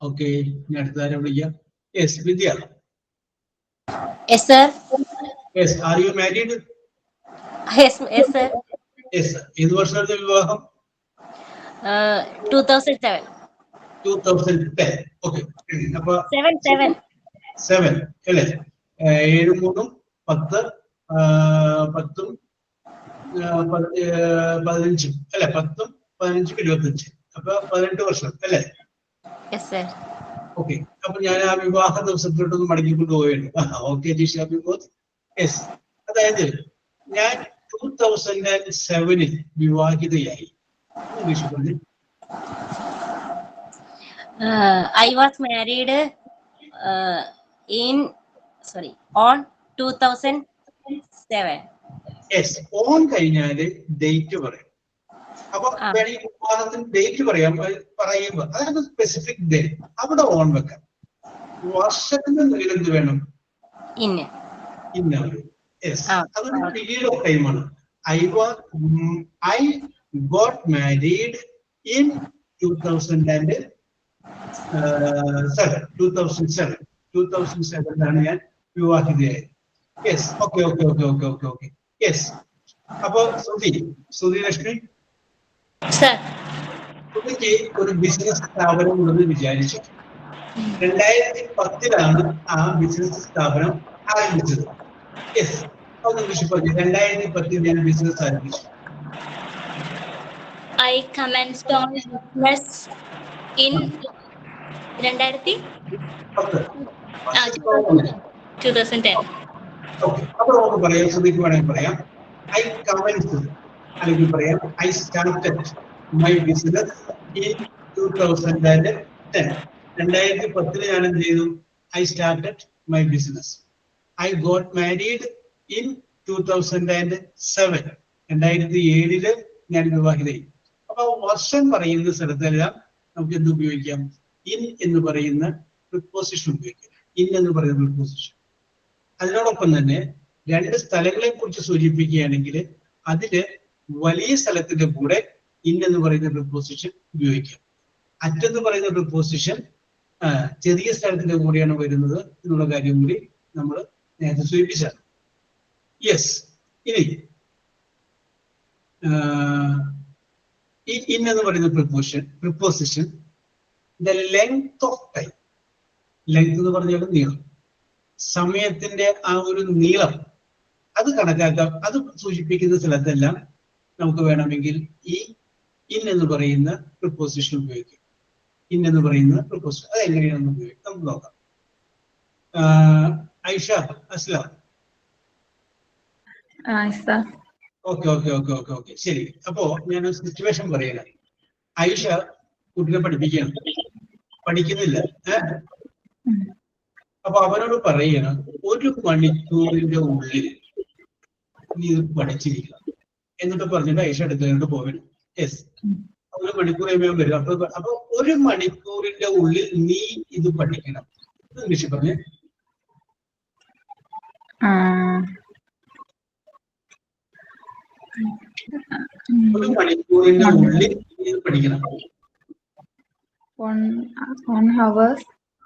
ഓക്കെ, ഞാൻ അടുത്താരെ വിളിക്കാം. Yes, Vidya. Yes, sir. Yes, are you married? Yes, sir. Yes. ഏത് വർഷത്തെ വിവാഹം? 2007. 2010. ഓക്കെ, അപ്പൊ 7 അല്ലേ? 7 3 10 10 15 അല്ലെ? 10 15 25, അപ്പൊ 18 വർഷം അല്ലേ? Yes, sir. ഓക്കെ, അപ്പൊ ഞാൻ ആ വിവാഹ ദിവസത്തിലോട്ടൊന്ന് മടങ്ങിക്കൊണ്ട് പോവുകയാണ്. Okay Jisha, yes. അതായത് ഞാൻ 2007 വിവാഹിതയായി. I was married on 2007. Yes, on കഴിഞ്ഞാല് ഡേറ്റ് പറയും. അപ്പൊ ഈ വിവാഹത്തിന് ഡേറ്റ് പറയുമ്പോ അതാണ് സ്പെസിഫിക് ഡേ. അവിടെ ഓൺ വെക്കാം. വർഷത്തിന്റെ നിലയിൽ എന്ത് വേണം? ഇന്ന. യെസ്, അതൊരു പീരീഡ് ഓഫ് ടൈമാണ്. I got married in 2007. 2007 ഞാൻ വിവാഹിതയായത്. Yes, okay. യെസ്, അപ്പൊ ശ്രുതി ലക്ഷ്മി, ശ്രുതിക്ക് ഒരു ബിസിനസ് സ്ഥാപനം ഉണ്ടെന്ന് വിചാരിച്ചു. 2010 ആ ബിസിനസ് സ്ഥാപനം ആരംഭിച്ചത്. യെസ്, അതൊന്ന് വിഷയപ്പെടുത്തി. 2010 ഞാൻ ബിസിനസ് ആരംഭിച്ചു. I commenced on business in 2010. Okay, അപ്പൊ നമുക്ക് പറയാം, ശ്രുതിക്ക് വേണമെങ്കിൽ പറയാം ഐ കമൻസ്ഡ്, അല്ലെങ്കിൽ പറയാം I started my business in 2010. 2010 ഞാൻ എന്ത് ചെയ്തു? I started my business. I got married in 2007. 2007 ഞാൻ വിവാഹിതയും. അപ്പൊ വർഷം പറയുന്ന സ്ഥലത്തെല്ലാം നമുക്ക് എന്ത് ഉപയോഗിക്കാം? ഇൻ എന്ന് പറയുന്ന പ്രിപ്പോസിഷൻ ഉപയോഗിക്കാം. ഇൻ എന്ന് പറയുന്ന പ്രിപ്പോസിഷൻ. അതിനോടൊപ്പം തന്നെ രണ്ട് സ്ഥലങ്ങളെ കുറിച്ച് സൂചിപ്പിക്കുകയാണെങ്കിൽ അതില് വലിയ സ്ഥലത്തിന്റെ കൂടെ ഇൻ എന്ന് പറയുന്ന പ്രിപ്പോസിഷൻ ഉപയോഗിക്കാം. അറ്റെന്ന് പറയുന്ന പ്രിപ്പോസിഷൻ ചെറിയ സ്ഥലത്തിന്റെ കൂടെയാണ് വരുന്നത് എന്നുള്ള കാര്യം കൂടി നമ്മൾ നേരത്തെ സൂചിപ്പിച്ചാണ്. യെസ്. ഇനി ഈ ഇൻ എന്ന് പറയുന്ന preposition the length of time. Length എന്ന് പറഞ്ഞാൽ നീളം, സമയത്തിന്റെ ആ ഒരു നീളം അത് കണക്കാക്കാം. അത് സൂചിപ്പിക്കുന്ന സ്ഥലത്തെല്ലാം നമുക്ക് വേണമെങ്കിൽ ഈ ഇൻ എന്ന് പറയുന്ന പ്രിപ്പോസിഷൻ ഉപയോഗിക്കാം. ഇൻ എന്ന് പറയുന്ന പ്രിപ്പോസിഷൻ അത് എങ്ങനെയാണെന്ന് ഉപയോഗിക്കാം, നമുക്ക് നോക്കാം. ഐഷ, അസ്ലാം. ഓക്കെ. ശരി. അപ്പോ ഞാൻ സിറ്റുവേഷൻ പറയല. ഐഷ കുട്ടിനെ പഠിപ്പിക്കണം, പഠിക്കുന്നില്ല. അപ്പൊ അവനോട് പറയണം 1 മണിക്കൂറിന്റെ ഉള്ളിൽ നീ ഇത് പഠിച്ചിരിക്കണം എന്നിട്ട് പറഞ്ഞിട്ട് ഐഷ അടുത്തോട്ട് പോകണം. യെസ്. 1 മണിക്കൂർ കഴിയുമ്പോൾ വരും. അപ്പൊ 1 മണിക്കൂറിന്റെ ഉള്ളിൽ നീ ഇത് പഠിക്കണം. ഇംഗ്ലീഷ് പറഞ്ഞേ. 1 മണിക്കൂറിന്റെ ഉള്ളിൽ നീ ഇത് പഠിക്കണം. 1 hour.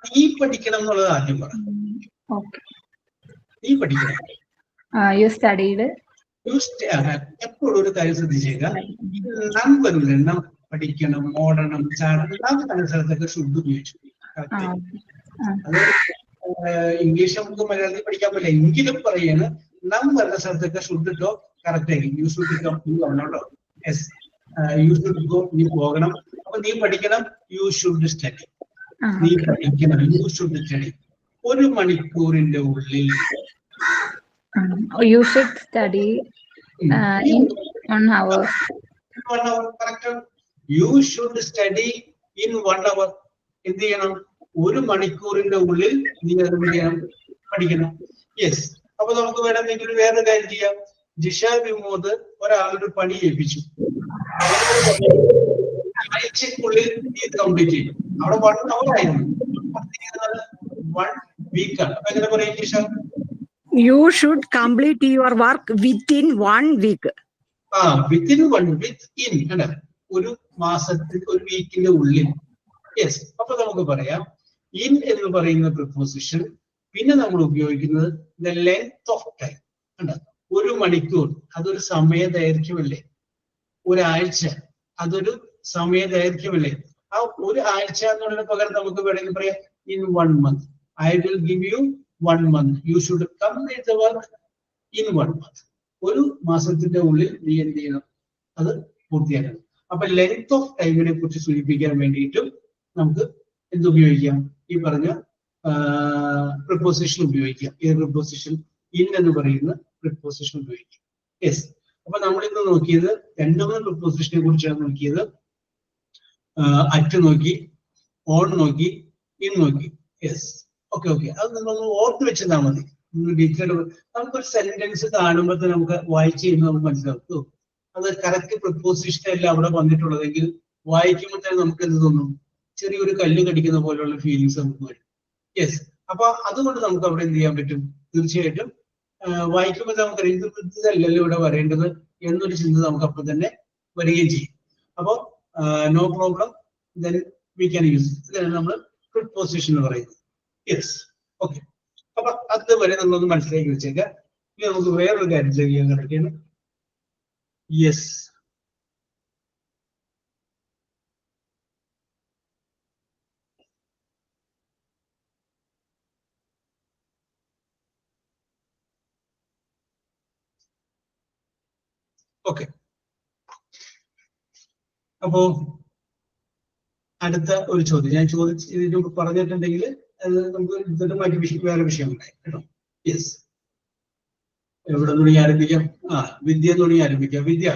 നീ പഠിക്കണം എന്നുള്ളത് ആദ്യം പറ. നീ പഠിക്കണം. You studied. എപ്പോഴും ഒരു കാര്യം ശ്രദ്ധിച്ചേക്ക, നമ്പറിൽ എണ്ണം പഠിക്കണം, ഓടണം, ചാടണം, നാം സ്ഥലത്തൊക്കെ ഷുഡ് ഉപയോഗിച്ചു. അത് ഇംഗ്ലീഷ് നമുക്ക് മലയാളത്തിൽ പഠിക്കാൻ പറ്റില്ല എങ്കിലും പറയാണ് നാം വരുന്ന സ്ഥലത്തൊക്കെ ഷുഡ് ഇട്ടോ കറക്റ്റ് ആയിരിക്കും. യു ഷുഡ് കം, നീ പറഞ്ഞോട്ടോ. യെസ്, യു ഷുഡ് ഗോ, നീ പോകണം. അപ്പൊ നീ പഠിക്കണം. You should study. നീ പഠിക്കണം. You should study. 1 മണിക്കൂറിന്റെ ഉള്ളിൽ. You should study in 1 hour. 1 hour, correct. You should study in 1 hour. എന്ത് ചെയ്യണം? 1 മണിക്കൂറിന്റെ ഉള്ളിൽ നീ അത് പഠിക്കണം. യെസ്. അപ്പൊ നമുക്ക് വേണമെങ്കിൽ വേറൊരു കാര്യം ചെയ്യാം. ജിഷ വിമോദ് ഒരാളൊരു പണി ഏൽപ്പിച്ചു, ആഴ്ചക്കുള്ളിൽ നീ ഇത് കംപ്ലീറ്റ് ചെയ്യും. അവിടെ 1 hour ആയിരുന്നു, 1 വീക്കാണ്. അപ്പൊ എങ്ങനെ പറയും Jisha? You should complete your work within 1 week. Within 1 week. അല്ല, 1 മാസത്തിൽ, 1 വീക്കിന്റെ ഉള്ളിൽ. യെസ്. അപ്പൊ നമുക്ക് പറയാം ഇൻ എന്ന് പറയുന്ന പ്രിപ്പോസിഷൻ. പിന്നെ നമ്മൾ ഉപയോഗിക്കുന്നത് ദ ലെങ്ത് ഓഫ് ടൈം. 1 മണിക്കൂർ അതൊരു സമയ ദൈർഘ്യമല്ലേ? ഒരാഴ്ച അതൊരു സമയ ദൈർഘ്യമല്ലേ? ആ 1 ആഴ്ച എന്നുള്ളതിന് പകരം നമുക്ക് വേണമെങ്കിൽ പറയാം in 1 month. I will give you 1 month. You should complete the work in 1 month. 1 മാസത്തിന്റെ ഉള്ളിൽ നീ എന്ത് ചെയ്യണം? അത് പൂർത്തിയാക്കണം. അപ്പൊ ലെങ്ത് ഓഫ് ടൈമിനെ കുറിച്ച് സൂചിപ്പിക്കാൻ വേണ്ടിയിട്ടും നമുക്ക് എന്തുപയോഗിക്കാം? ഈ പറഞ്ഞ പ്രിപ്പോസിഷൻ ഉപയോഗിക്കാം. ഈ പ്രിപ്പോസിഷൻ ഇൻ എന്ന് പറയുന്ന പ്രിപ്പോസിഷൻ ഉപയോഗിക്കാം. യെസ്. അപ്പൊ നമ്മൾ ഇന്ന് നോക്കിയത് 2 പ്രിപ്പോസിഷനെ കുറിച്ചാണ് നോക്കിയത്. അറ്റ് നോക്കി, ഓൺ നോക്കി, ഇൻ നോക്കി. യെസ്. ഓക്കെ. അത് നമ്മളൊന്ന് ഓർത്ത് വെച്ചാൽ മതി. ഡീറ്റെയിൽ നമുക്കൊരു സെന്റൻസ് കാണുമ്പോൾ തന്നെ നമുക്ക് വായിച്ച് കഴിയുമ്പോൾ നമുക്ക് മനസ്സിലാവും അത് കറക്റ്റ് പ്രിപ്പോസിഷൻ അല്ല അവിടെ വന്നിട്ടുള്ളതെങ്കിൽ വായിക്കുമ്പോൾ തന്നെ നമുക്ക് എന്ത് തോന്നും? ചെറിയൊരു കല്ല് കടിക്കുന്ന പോലെയുള്ള ഫീലിങ്സ് നമുക്ക് വരും. യെസ്. അപ്പൊ അതുകൊണ്ട് നമുക്ക് അവിടെ എന്ത് ചെയ്യാൻ പറ്റും? തീർച്ചയായിട്ടും വായിക്കുമ്പോൾ നമുക്ക് ഇതല്ലല്ലോ ഇവിടെ വരേണ്ടത് എന്നൊരു ചിന്ത നമുക്ക് അപ്പം തന്നെ വരികയും ചെയ്യും. അപ്പോൾ no problem, then we can use. ഇതാണ് നമ്മൾ പ്രിപ്പോസിഷൻ എന്ന് പറയുന്നത്. യെസ്. ഓക്കെ. അപ്പൊ അതുവരെ നമ്മളൊന്ന് മനസ്സിലാക്കി വെച്ചേക്കാം. ഇനി നമുക്ക് വേറൊരു കാര്യം ചെയ്യാൻ കിടക്കുകയാണ്. യെസ്. ഓക്കെ. അപ്പോ അടുത്ത ഒരു ചോദ്യം ഞാൻ ഇതിന് പറഞ്ഞിട്ടുണ്ടെങ്കിൽ അത് നമുക്ക് ഇതിന്റെ മറ്റു വേറെ വിഷയമുണ്ടായി കേട്ടോ. യെസ്. എവിടെ തുടങ്ങി ആരംഭിക്കാം? വിദ്യ തുടങ്ങി ആരംഭിക്കാം. വിദ്യ.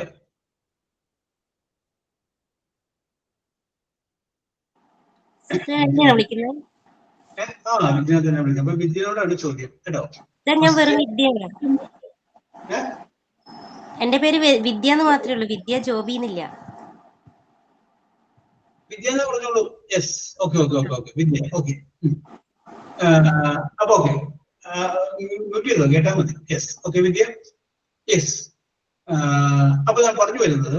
വിദ്യ തന്നെ വിളിക്കാം. അപ്പൊ വിദ്യയോടാണ് ചോദ്യം കേട്ടോ. എന്റെ പേര് വിദ്യ എന്ന് മാത്രമേ ഉള്ളൂ, വിദ്യ ജോബി എന്നില്ല. വിദ്യ എന്ന് പറഞ്ഞോളൂ. Yes, okay okay okay okay, Vidya. Okay, അപ്പൊ ഓക്കെ, കേട്ടാ മതി. യെസ്, ഓക്കെ വിദ്യ. യെസ്, അപ്പൊ ഞാൻ പറഞ്ഞു വരുന്നത്,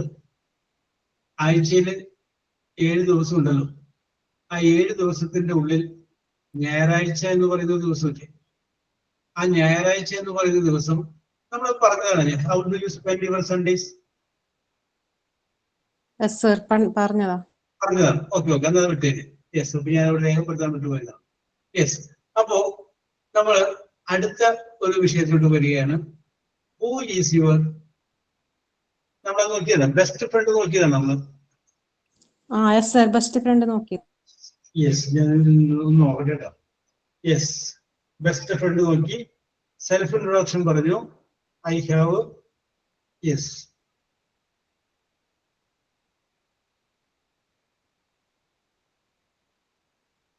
ആഴ്ചയിൽ 7 ദിവസം ഉണ്ടല്ലോ. ആ 7 ദിവസത്തിന്റെ ഉള്ളിൽ ഞായറാഴ്ച എന്ന് പറയുന്ന ദിവസമില്ലേ, ആ ഞായറാഴ്ച എന്ന് പറയുന്ന ദിവസം നമ്മൾ പറഞ്ഞതാണ്. How do you spend your Sundays? പറഞ്ഞതാ. പറഞ്ഞതാണ്. ഓക്കെ ഓക്കെ, എന്നാൽ വിട്ടേര്. യെസ്, അപ്പൊ ഞാൻ അവിടെ രേഖപ്പെടുത്താൻ വിട്ടു പോയതാണ്. യെസ്, അപ്പോ നമ്മൾ അടുത്ത ഒരു വിഷയത്തിലോട്ട് വരികയാണ്. ഹൂ ഈസ് യുവർ, നമ്മൾ നോക്കിയതാണ് ബെസ്റ്റ് ഫ്രണ്ട് നോക്കിയതാണ് നമ്മൾ. ബെസ്റ്റ് ഫ്രണ്ട് നോക്കി. യെസ്, ഞാൻ ഒന്ന് നോക്കട്ടെ കേട്ടോ. യെസ്, ബെസ്റ്റ് ഫ്രണ്ട് നോക്കി, സെൽഫ് ഇൻട്രൊഡക്ഷൻ പറഞ്ഞു. I have, yes,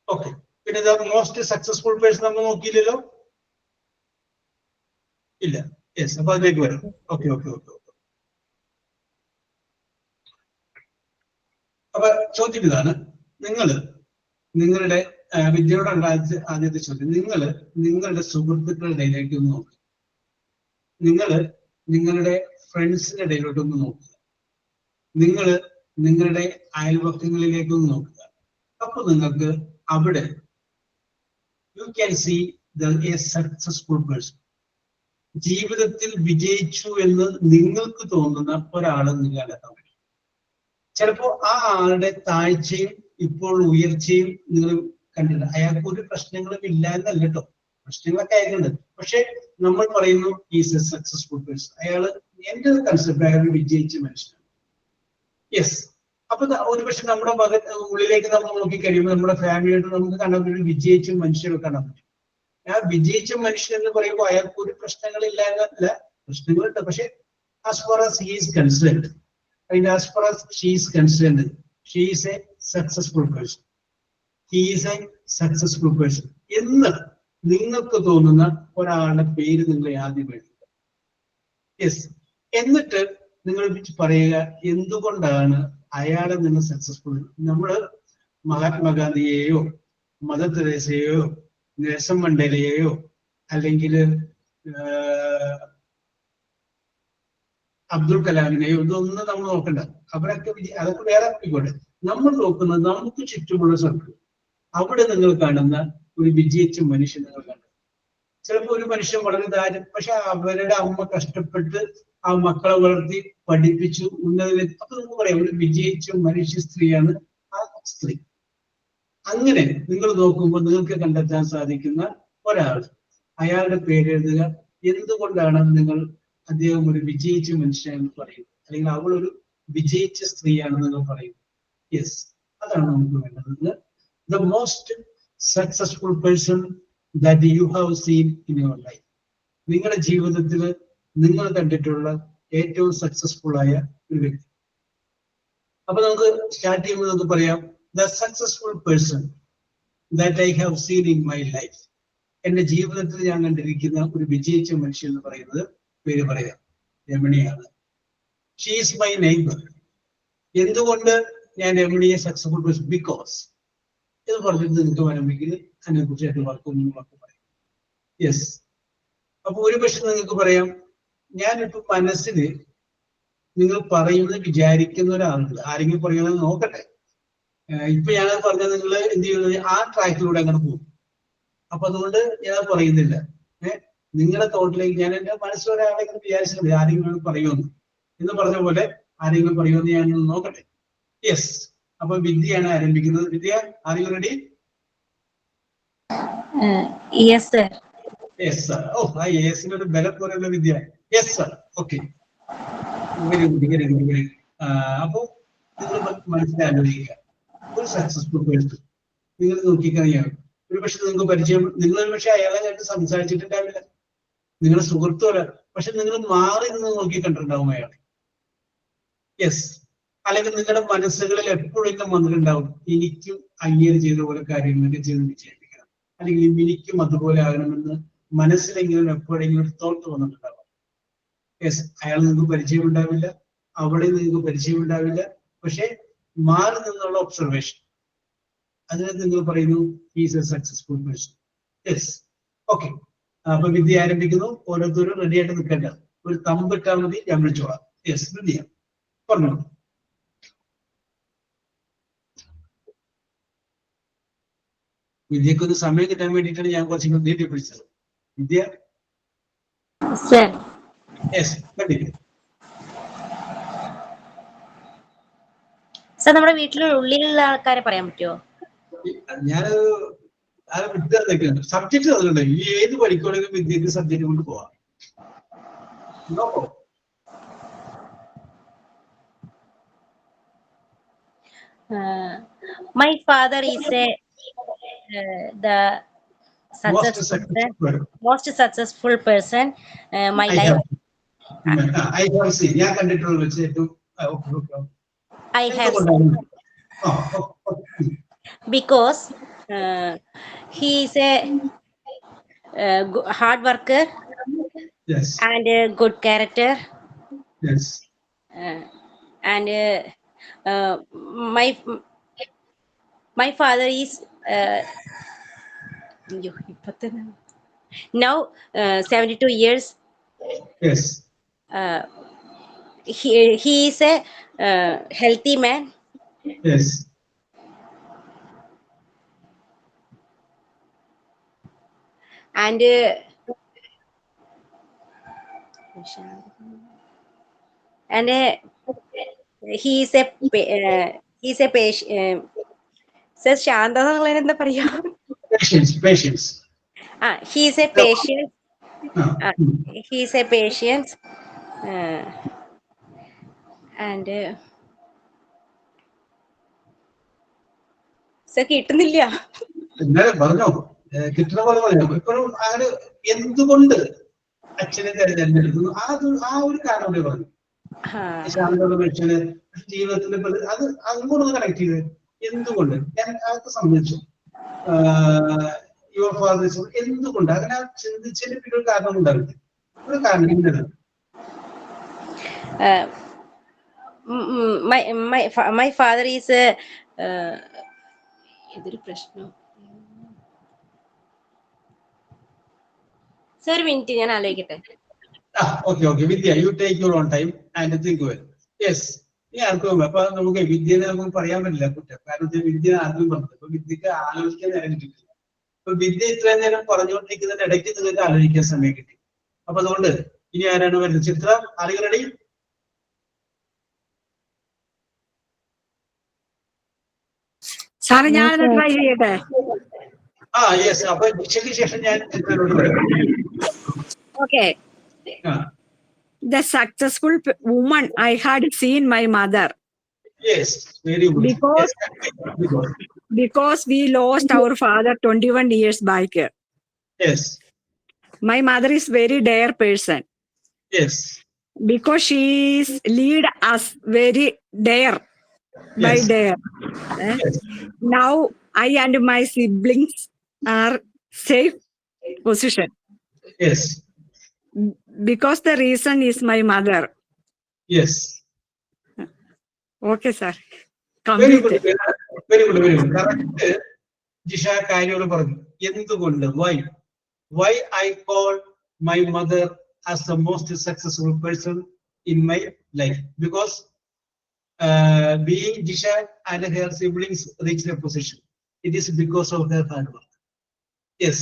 okay. പിന്നെ ദ മോസ്റ്റ് സക്സസ്ഫുൾ പേഴ്സൺ നമ്മൾ നോക്കിയില്ലല്ലോ, ഇല്ല. യെസ്, അപ്പൊ അതിലേക്ക് വരാം. Okay okay okay okay. അപ്പൊ ചോദ്യം ഇതാണ്, നിങ്ങളുടെ വിദ്യയോടുള്ള ആദ്യത്തെ ചോദ്യം, നിങ്ങളുടെ സുഹൃത്തുക്കളുടെ ഇടയിലേക്ക് ഒന്ന് നോക്കുക. നിങ്ങളുടെ ഫ്രണ്ട്സിന്റെ ഇടയിലോട്ടൊന്ന് നോക്കുക. നിങ്ങളുടെ അയൽവക്കങ്ങളിലേക്കൊന്ന് നോക്കുക. അപ്പൊ നിങ്ങൾക്ക് അവിടെ you can see a successful person. ജീവിതത്തിൽ വിജയിച്ചു എന്ന് നിങ്ങൾക്ക് തോന്നുന്ന ഒരാളെ നിങ്ങൾ കണ്ടെത്താൻ പറ്റും. ചിലപ്പോ ആ ആളുടെ താഴ്ചയും ഇപ്പോൾ ഉയർച്ചയും നിങ്ങൾ കണ്ടില്ല. അയാൾക്ക് ഒരു പ്രശ്നങ്ങളും ഇല്ല എന്നല്ല കേട്ടോ, പ്രശ്നങ്ങളൊക്കെ അയക്കുന്നുണ്ട്. പക്ഷെ നമ്മൾ പറയുന്നു ഈസ് എ സക്സസ്ഫുൾ പേഴ്സൺ. അയാള് എന്റെ കൺസെപ്റ്റ് അയാൾ വിജയിച്ച മനുഷ്യനാണ്. യെസ്, അപ്പൊ ഒരു പക്ഷെ നമ്മുടെ ഉള്ളിലേക്ക് നമ്മൾ നോക്കി കഴിയുമ്പോൾ നമ്മുടെ ഫാമിലിയായിട്ട് നമുക്ക് കാണാൻ പറ്റും വിജയിച്ച മനുഷ്യരെ കാണാൻ പറ്റും. ആ വിജയിച്ച മനുഷ്യൻ എന്ന് പറയുമ്പോൾ അയാൾക്ക് ഒരു പ്രശ്നങ്ങളില്ല എന്നല്ല, പ്രശ്നങ്ങളുണ്ട്. പക്ഷെ as far as he is concerned, as far as she is concerned, she is a successful person. He is a successful person എന്ന് നിങ്ങൾക്ക് തോന്നുന്ന ഒരാളുടെ പേര് നിങ്ങൾ ആദ്യം എഴുതുക. യെസ്, എന്നിട്ട് നിങ്ങൾ പറയുക എന്തുകൊണ്ടാണ് അയാളെ നിങ്ങൾ സക്സസ്ഫുൾ. നമ്മൾ മഹാത്മാഗാന്ധിയെയോ മദർ തെരേസയെയോ നെൽസൺ മണ്ടേലയെയോ അല്ലെങ്കിൽ അബ്ദുൽ കലാമിനെയോ ഇതൊന്നും നമ്മൾ നോക്കണ്ട. അവരൊക്കെ അതൊക്കെ വേറെ ആയിക്കോട്ടെ. നമ്മൾ നോക്കുന്നത് നമുക്ക് ചുറ്റുമുള്ള സർക്കിൾ. അവിടെ നിങ്ങൾ കാണുന്ന ഒരു വിജയിച്ച മനുഷ്യൻ നിങ്ങൾ കണ്ടു. ചിലപ്പോൾ ഒരു മനുഷ്യൻ വളരെ ദാരിദ്ര്യം, പക്ഷെ അവരുടെ അമ്മ കഷ്ടപ്പെട്ട് ആ മക്കളെ വളർത്തി പഠിപ്പിച്ചു ഉന്നതിലേക്ക്. അപ്പൊ നമുക്ക് പറയാം ഒരു വിജയിച്ച മനുഷ്യ സ്ത്രീയാണ് ആ സ്ത്രീ. അങ്ങനെ നിങ്ങൾ നോക്കുമ്പോൾ നിങ്ങൾക്ക് കണ്ടെത്താൻ സാധിക്കുന്ന ഒരാൾ, അയാളുടെ പേരെഴുതുക. എന്തുകൊണ്ടാണ് നിങ്ങൾ അദ്ദേഹം ഒരു വിജയിച്ച മനുഷ്യനെന്ന് പറയുന്നത്, അല്ലെങ്കിൽ അവൾ ഒരു വിജയിച്ച സ്ത്രീയാണെന്ന് നിങ്ങൾ പറയുന്നത്? യെസ്, അതാണ് നമുക്ക് വേണ്ടത്. The most successful person that you have seen in your life. നിങ്ങളുടെ ജീവിതത്തിൽ നിങ്ങൾ കണ്ടിട്ടുള്ള ഏറ്റവും സക്സസ്ഫുൾ ആയ ഒരു വ്യക്തി. അപ്പൊ നമുക്ക് സ്റ്റാർട്ട് ചെയ്യുമ്പോൾ നമുക്ക് പറയാം the successful person that I have seen in my life. എന്റെ ജീവിതത്തിൽ ഞാൻ കണ്ടിരിക്കുന്ന ഒരു വിജയിച്ച മനുഷ്യൻ എന്ന് പറയുന്നത് പേര് പറയാം, രമണിയാണ്. She is my neighbour. എന്തുകൊണ്ട് ഞാൻ രമണിയെ സക്സസ്ഫുൾ പേഴ്സൺ? ബിക്കോസ് ഇത് പറഞ്ഞിട്ട് നിങ്ങൾക്ക് വേണമെങ്കിൽ അതിനെ കുറിച്ച് വർക്കൊന്നും പറയാം. യെസ്, അപ്പൊ ഒരു പക്ഷെ നിങ്ങൾക്ക് പറയാം ഞാനിപ്പോ മനസ്സിൽ നിങ്ങൾ പറയുന്നത് വിചാരിക്കുന്ന ഒരാളുണ്ട്, ആരെങ്കിലും പറയുന്നത് നോക്കട്ടെ. ഇപ്പൊ ഞാൻ പറഞ്ഞത് നിങ്ങൾ എന്ത് ചെയ്യുന്നത് ആ ട്രാക്കിലൂടെ അങ്ങനെ പോകും. അപ്പൊ അതുകൊണ്ട് ഞാൻ പറയുന്നില്ല. നിങ്ങളുടെ തോട്ടിലേക്ക് ഞാൻ എന്റെ മനസ്സിലൊരാളെങ്കിലും വിചാരിച്ചിട്ടുണ്ട് ആരെങ്കിലും പറയുമെന്ന് എന്ന് പറഞ്ഞ പോലെ ആരെങ്കിലും പറയുമെന്ന് ഞാൻ നോക്കട്ടെ. യെസ്, അപ്പൊ വിദ്യയാണ് ആരംഭിക്കുന്നത്. വിദ്യ, ആരെങ്കിലും ready? Yes sir. Yes sir. Oh, ആ യെസിന്റെ ഒരു ബലം പോലെയുള്ള Vidya. Yes sir. Okay, very good very good very good. അപ്പൊ നിങ്ങൾ മനസ്സിലാലോചിക്കുക ഒരു സക്സസ്ഫുൾ പേഴ്സൺ നിങ്ങൾ നോക്കിക്കഴിഞ്ഞാൽ ഒരു പക്ഷെ നിങ്ങൾക്ക് പരിചയം, നിങ്ങൾ ഒരു പക്ഷെ അയാളെ കണ്ട് സംസാരിച്ചിട്ടുണ്ടാവില്ല, നിങ്ങളുടെ സുഹൃത്തുമല്ല, പക്ഷെ നിങ്ങൾ മാറി നിന്ന് നോക്കി കണ്ടിട്ടുണ്ടാവും അയാളെ. യെസ്, അല്ലെങ്കിൽ നിങ്ങളുടെ മനസ്സുകളിൽ എപ്പോഴെങ്കിലും വന്നിട്ടുണ്ടാവും എനിക്കും അങ്ങേര് ചെയ്ത പോലെ കാര്യങ്ങളൊക്കെ ചെയ്ത് വിജയിപ്പിക്കണം, അല്ലെങ്കിൽ എനിക്കും അതുപോലെ ആകണമെന്ന് മനസ്സിലെങ്കിലും എപ്പോഴെങ്കിലും ഒരു തോട്ട് വന്നിട്ടുണ്ടാവും. യെസ്, അയാൾ നിങ്ങൾക്ക് പരിചയം ഉണ്ടാവില്ല, അവിടെ നിങ്ങൾക്ക് പരിചയം ഉണ്ടാവില്ല, പക്ഷെ മാറി നിന്നുള്ള ഒബ്സർവേഷൻ, അതിനെ നിങ്ങൾ പറയുന്നു is A successful person. Yes, okay. അപ്പൊ വിദ്യ ആരംഭിക്കുന്നു. ഓരോരുത്തരും റെഡി ആയിട്ട് നിൽക്കേണ്ട, ഒരു തമ്പിട്ടാൽ മതി, ഞാൻ വിളിച്ചോളാം. യെസ്, വിദ്യ പറഞ്ഞു. വിദ്യക്ക് ഒരു സമയം കിട്ടാൻ വേണ്ടിയിട്ടാണ് ഞാൻ കുറച്ച് നീട്ടി പിടിച്ചത്. വിദ്യ സർ യെസ്, കണ്ടിന്യൂ. സർ നമ്മുടെ വീട്ടിലുള്ള ഉള്ളിലുള്ള ആൾക്കാരെ പറയാൻ പറ്റുമോ? ഞാൻ വിദ്യ സബ്ജക്ട് അതുകൊണ്ട് ഈ ഏത് പഠിക്കുകയാണെങ്കിലും വിദ്യക്ക് സബ്ജക്ട് കൊണ്ട് പോവാം. നോക്കോ, My father is the most successful person. My life. I have seen. ഞാൻ കണ്ടിട്ടുള്ള വെച്ച് ഏറ്റവും I have because he is a hard worker. Yes. And a good character. Yes. And my father is now 72 years. Yes. He is a healthy man. Yes. And he is a patient. Sir, ശാന്തത എന്നുള്ളതിന് എന്താ പറയാ? Patience. He is a patient. He is a patient. And sir കിട്ടുന്നില്ല. എന്നാലും പറഞ്ഞോ, കിട്ടുന്ന പോലെ പറഞ്ഞോ. ഇപ്പോഴും അങ്ങനെ എന്തുകൊണ്ട് അച്ഛനെ തെരഞ്ഞെടുക്കുന്നു ആ ഒരു കാരണം പറഞ്ഞു. ശാന്തത മനുഷ്യന് ജീവിതത്തിൽ അത് അങ്ങോട്ടൊന്ന് കണക്ട് ചെയ്ത് എന്തുകൊണ്ട് ഞാൻ അതൊക്കെ സംബന്ധിച്ചു. യുവർ ഫാദർ എന്തുകൊണ്ട് അങ്ങനെ ചിന്തിച്ചതിന് പിന്നെ ഒരു കാരണം ഉണ്ടാവില്ല. ഒരു കാരണം ഇന്നത്. My father is ഇതൊരു പ്രശ്നം. സർ മിനിറ്റ്, ഞാൻ ആലോചിക്കട്ടെ. Okay Vidya, you take your own time and think well. Yes, ഈ ആർക്കും അപ്പൊ നമുക്ക് വിദ്യനെ നമുക്ക് പറയാൻ പറ്റില്ല കുറ്റം. കാരണം വിദ്യ ആദ്യം പറഞ്ഞത്, അപ്പൊ വിദ്യക്ക് ആലോചിക്കാൻ നേരം കിട്ടിയിട്ടില്ല. അപ്പൊ വിദ്യ ഇത്രയും നേരം പറഞ്ഞുകൊണ്ടിരിക്കുന്നതിന്റെ ഇടയ്ക്ക് നിങ്ങൾക്ക് ആലോചിക്കാൻ സമയം കിട്ടി. അപ്പൊ അതുകൊണ്ട് ഇനി ആരാണ് വരുന്നത്? ചിത്ര, ആളുകൾ റെഡി? സാറേ ഞാനത് ട്രൈ ചെയ്യട്ടെ. യെസ്, അപ്പൊ ദിശയ്ക്ക് ശേഷം ഞാൻ ചിത്രയോട് പറയാം. Okay. The successful woman I had seen my mother. Yes, very good. Because we lost our father 21 years back. Yes. My mother is very dare person. Yes. Because she is lead us very dare by Yes. dare. Yes. Now I and my siblings are safe position. Yes. Because the reason is my mother. Yes. Okay, sir. Very good. Complete. Very good. Very good. Correct. Jisha കാര്യങ്ങൾ പറഞ്ഞു. എന്തുകൊണ്ട്? Why I call my mother as the most successful person in my life? Because being Jisha and her siblings reach their position, it is because of their hard work. Yes.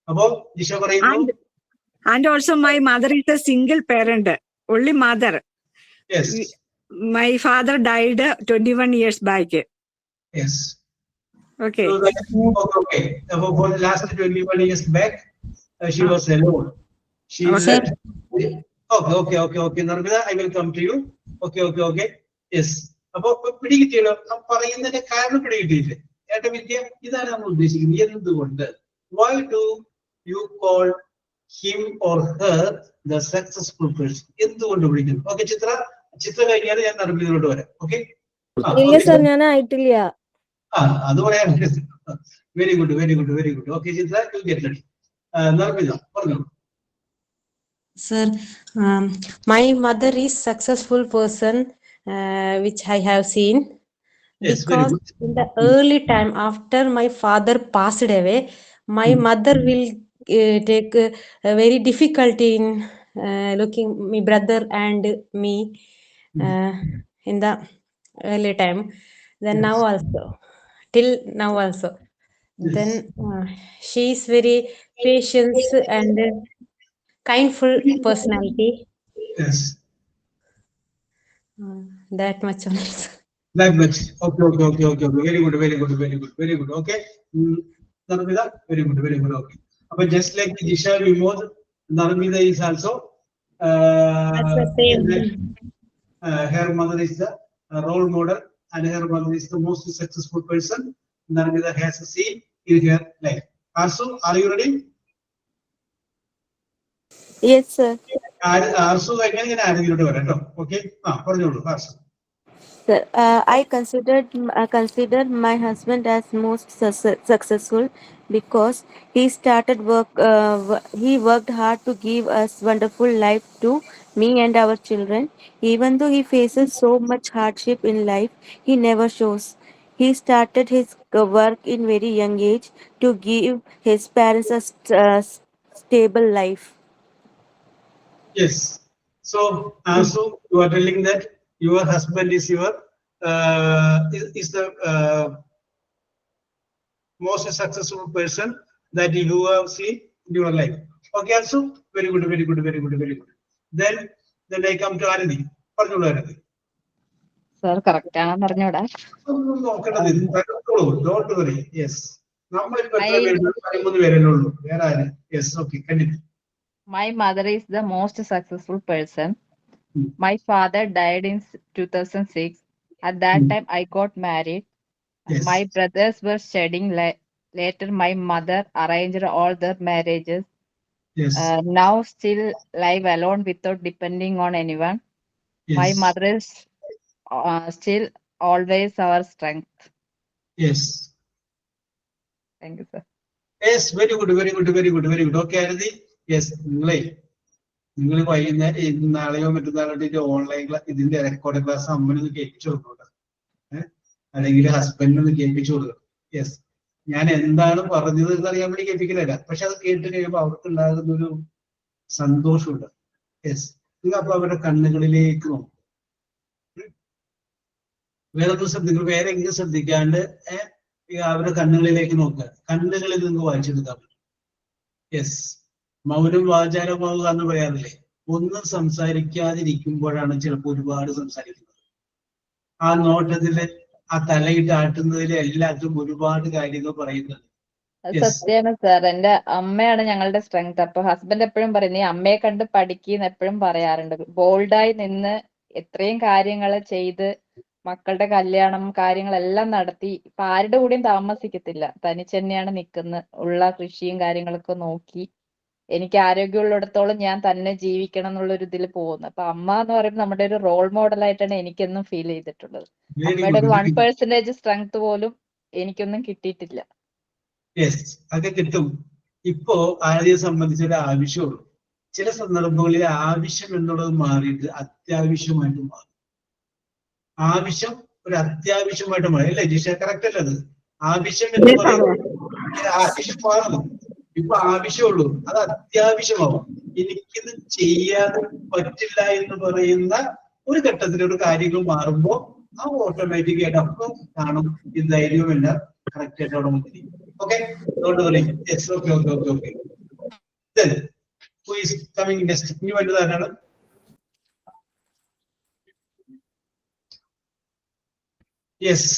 About Jisha പറയുന്നു. And also my mother is a single parent, only mother. Yes. My father died 21 years back. Yes. Okay. So that, okay. For the last 21 years back, she was alone. She left. Okay. Narmida, I will come to you. Okay. Yes. അപ്പൊ പിടികിട്ടിയല്ലോ. പറയുന്നതിന്റെ കാരണം പിടികിട്ടിയില്ലേ? ഏട്ടാ വിദ്യ, ഇതാണ് നമ്മൾ ഉദ്ദേശിക്കുന്നത്. എന്തുകൊണ്ട്? Why do you call him or her the successful person? എന്തുകൊണ്ട് വിളിക്കുന്നു? ഓക്കെ, ചിത്ര കഴിഞ്ഞാൽ ഞാൻ നർമ്മിതിലോട്ട് വരാം. ഓക്കെ. ഇല്ല സർ, ഞാൻ ആയിട്ടില്ല. അത് പറയാൻ. Very good. Okay Chitra, you get ready. Narmitha പറഞ്ഞു. Sir, my mother is successful person, which I have seen. Yes, very Because good. in the early time after my father passed away, my mother will take very difficulty in looking my brother and me uh, in the early time. Then Yes. now also, till now also. Then Yes. she is very patient and kindful personality. Yes. That much only. That much. Okay, okay, okay, okay, okay. Very good, very good, very good, very good. Okay. Narmida, very good, very good. Okay. But just like Jisha Vimod, Narmida is also That's the same. her mother is the role model and her mother is the most successful person Narmida has seen in her life. Also, are you ready? Yes, sir. Also, എങ്ങനെ ആരെങ്കിലും വരാം കേട്ടോ. Okay. പറഞ്ഞോളൂ Arsu. Sir, I consider my husband as most successful because he worked hard to give us wonderful life to me and our children. Even though he faces so much hardship in life, he never shows. He started his work in very young age to give his parents a stable life. Yes. So also you are telling that your husband is your is the most successful person that you have seen in your life. Okay, also very good, very good, very good, very good. Then I come to Aradi. പറഞ്ഞോളൂ Aradi. സാർ കറക്റ്റ് ആണെന്ന് അറിഞ്ഞൂടാ. ഒന്നും നോക്കേണ്ടത് ഡോണ്ട് വറി. യെസ്. നമ്മളിപ്പോ എത്ര I പേരുണ്ട്? 13 പേരല്ലേ ഉള്ളൂ. വേറെ ആര്? Yes, okay, continue. My mother is the most successful person. Hmm. My father died in 2006. At that time, I got married. Yes. My brothers were studying. Later, my mother arranged all their marriages. Yes. Now, still live alone without depending on anyone. Yes. My mother is still always our strength. Yes. Thank you, sir. Yes, very good, very good, very good, very good. Okay, Aradi. Yes, നിങ്ങൾ വൈകുന്നേരം നാളെയോ മറ്റന്നാളോ ഓൺലൈൻ ക്ലാസ് ഇതിന്റെ റെക്കോർഡ് ക്ലാസ് അമ്മനൊന്ന് കേൾപ്പിച്ചു കൊടുക്കണം. അല്ലെങ്കിൽ ഹസ്ബൻഡിനൊന്ന് കേൾപ്പിച്ചു കൊടുക്കണം. യെസ്, ഞാൻ എന്താണ് പറഞ്ഞത് എന്നറിയാൻ വേണ്ടി കേൾപ്പിക്കില്ല. പക്ഷെ അത് കേട്ട് കഴിയുമ്പോൾ അവർക്ക് ഉണ്ടാകുന്ന ഒരു സന്തോഷമുണ്ട്. യെസ്, നിങ്ങൾ അപ്പൊ അവരുടെ കണ്ണുകളിലേക്ക് നോക്കും. നിങ്ങൾ വേറെ എങ്കിലും ശ്രദ്ധിക്കാണ്ട് അവരുടെ കണ്ണുകളിലേക്ക് നോക്കുക. കണ്ണുകളിൽ നിന്ന് വായിച്ചെടുക്കാൻ പറ്റും. യെസ്, മൗനം വാചാലമാവുക എന്ന് പറയാറില്ലേ? ഒന്നും സംസാരിക്കാതിരിക്കുമ്പോഴാണ് ചിലപ്പോൾ ഒരുപാട് സംസാരിക്കുന്നത്. ആ നോട്ടത്തില് ആ തലയിട്ട് ആട്ടുന്നതിൽ എല്ലാത്തിലും ഒരുപാട് കാര്യങ്ങൾ പറയുന്നുണ്ട്. സത്യമാണ് സാർ. എന്റെ അമ്മയാണ് ഞങ്ങളുടെ സ്ട്രെങ്ത്. അപ്പൊ ഹസ്ബൻഡ് എപ്പോഴും പറയും നീ അമ്മയെ കണ്ട് പഠിക്കുന്ന എപ്പോഴും പറയാറുണ്ട്. ബോൾഡായി നിന്ന് എത്രയും കാര്യങ്ങൾ ചെയ്ത് മക്കളുടെ കല്യാണം കാര്യങ്ങളെല്ലാം നടത്തി ഇപ്പൊ ആരുടെ കൂടെയും താമസിക്കത്തില്ല. തനിച്ചെന്നെയാണ് നിൽക്കുന്നത്. ഉള്ള കൃഷിയും കാര്യങ്ങളൊക്കെ നോക്കി എനിക്ക് ആരോഗ്യമുള്ളിടത്തോളം ഞാൻ തന്നെ ജീവിക്കണം എന്നുള്ള ഒരു ഇതിൽ പോകുന്നു. അപ്പൊ അമ്മ എന്ന് പറയുമ്പോൾ നമ്മുടെ ഒരു റോൾ മോഡൽ ആയിട്ടാണ് എനിക്കെന്നും ഫീൽ ചെയ്തിട്ടുള്ളത്. അമ്മയുടെ ഒരു 1% സ്ട്രെങ്ത് പോലും എനിക്കൊന്നും കിട്ടിയിട്ടില്ല. യെസ്, അതൊക്കെ കിട്ടും. ഇപ്പോ ആരെയെ സംബന്ധിച്ച് ഒരു ആവശ്യമുള്ളൂ. ചില സന്ദർഭങ്ങളിൽ ആവശ്യം എന്നുള്ളത് മാറിയിട്ട് അത്യാവശ്യമായിട്ട് മാറും. ആവശ്യം ഒരു അത്യാവശ്യമായിട്ട് മാറി. അല്ലേ ജിഷ? കറക്റ്റ് അല്ലേ അത്? ആവശ്യം എന്ന് പറയുന്നത് ആവശ്യം മാറുന്നു. ഇപ്പൊ ആവശ്യമുള്ളൂ, അത് അത്യാവശ്യമാവും. എനിക്കിത് ചെയ്യാൻ പറ്റില്ല എന്ന് പറയുന്ന ഒരു ഘട്ടത്തിൽ ഒരു കാര്യങ്ങൾ മാറുമ്പോ ആ ഓട്ടോമാറ്റിക് ആയിട്ട് അപ്പം കാണും ഈ ധൈര്യമെല്ലാം കറക്റ്റ് ആയിട്ട് അവിടെ മുന്നിൽ. ഓക്കെ, അതുകൊണ്ട് പറയും yes. Okay okay okay okay. Then who is coming next? ഇനി വേണ്ടത് ആരാണ്? Yes,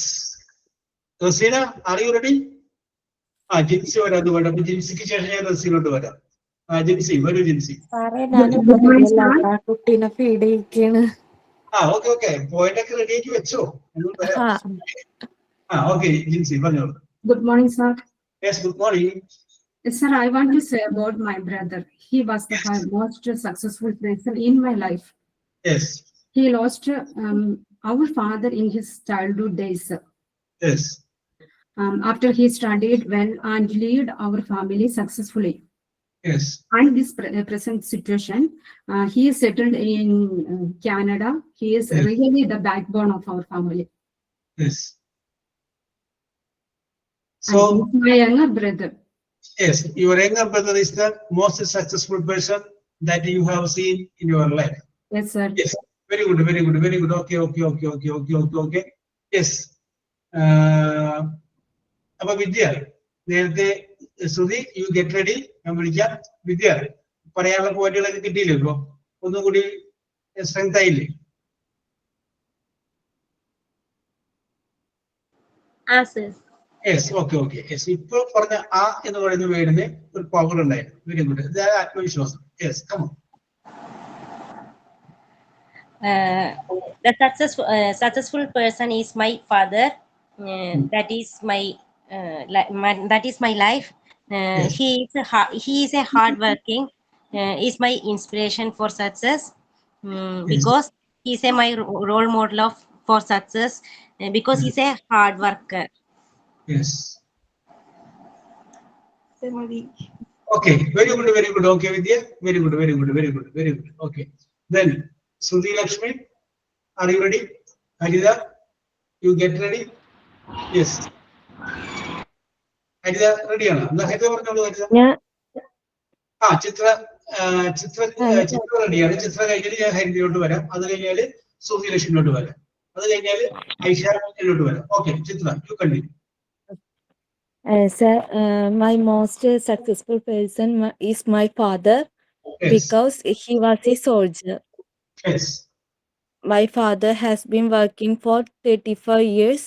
Raseena, are you ready? Jincy വരാൻ വേണ്ട. അപ്പൊ ജിൻസിക്ക് ശേഷം ഞാൻ റസീനോട്ട് വരാം. ജിൻസി വരൂ. ജിൻസി കുട്ടീനെ ഫീഡ് ചെയ്യിക്കാണ്. ഓക്കെ ഓക്കെ, പോയിന്റൊക്കെ റെഡിയാക്കി വെച്ചോ. ഓക്കെ ജിൻസി പറഞ്ഞോളൂ. Good morning, sir. Yes, good morning. Yes, sir, I want to say about my brother. He was the most successful person in my life. Yes. He lost our father in his childhood days. Yes. After he studied well and led our family successfully. Yes. And this present situation, he is settled in Canada. He is Yes. really the backbone of our family. Yes. And he So, is my younger brother. yes, your younger brother is the most successful person that you have seen in your life. Yes, sir. Yes. Very good, very good, very good. Okay. Yes. അപ്പൊ വിദ്യ നേരത്തെ ശ്രുതി യു ഗെറ്റ് റെഡി, ഞാൻ വിളിക്കാം. വിദ്യ പറയാനുള്ള പോയിന്റുകളൊക്കെ കിട്ടിയില്ലേ? ഇപ്പൊ ഒന്നും കൂടി സ്ട്രെങ്ത് ആയില്ലേ? Yes, okay. യെസ്, ഇപ്പൊ പറഞ്ഞ ആ എന്ന് പറയുന്ന വേർഡിന് ഒരു പവർ ഉണ്ടായിരുന്നു. വെരി ഗുഡ്, ആത്മവിശ്വാസം. Yes, come on. The successful person is my father. That is my life. Yes. He is a hard working. Is my inspiration for success. Yes. Because he is my role model for success. Because Yes. he's a hard worker. Yes. Okay, very good. Okay, Vidya, very good. Okay, then Sudhi Lakshmi, are you ready? Harida, you get ready? Yes. Harida, ready ആണ്? എന്നാ ഹരിത പറഞ്ഞോളൂ. ഹരിത. ചിത്ര റെഡിയാണ്. ചിത്ര കഴിഞ്ഞാൽ ഞാൻ ഹരിതയോട്ട് വരാം. അത് കഴിഞ്ഞാല് സുധി ലക്ഷ്മിയോട്ട് വരാം. അത് കഴിഞ്ഞാല് ഐഷാരോട്ട് വരാം. Okay, Chitra, you continue. Sir, my most successful person is my father. Yes. Because he was a soldier. Yes. My father has been working for 35 years.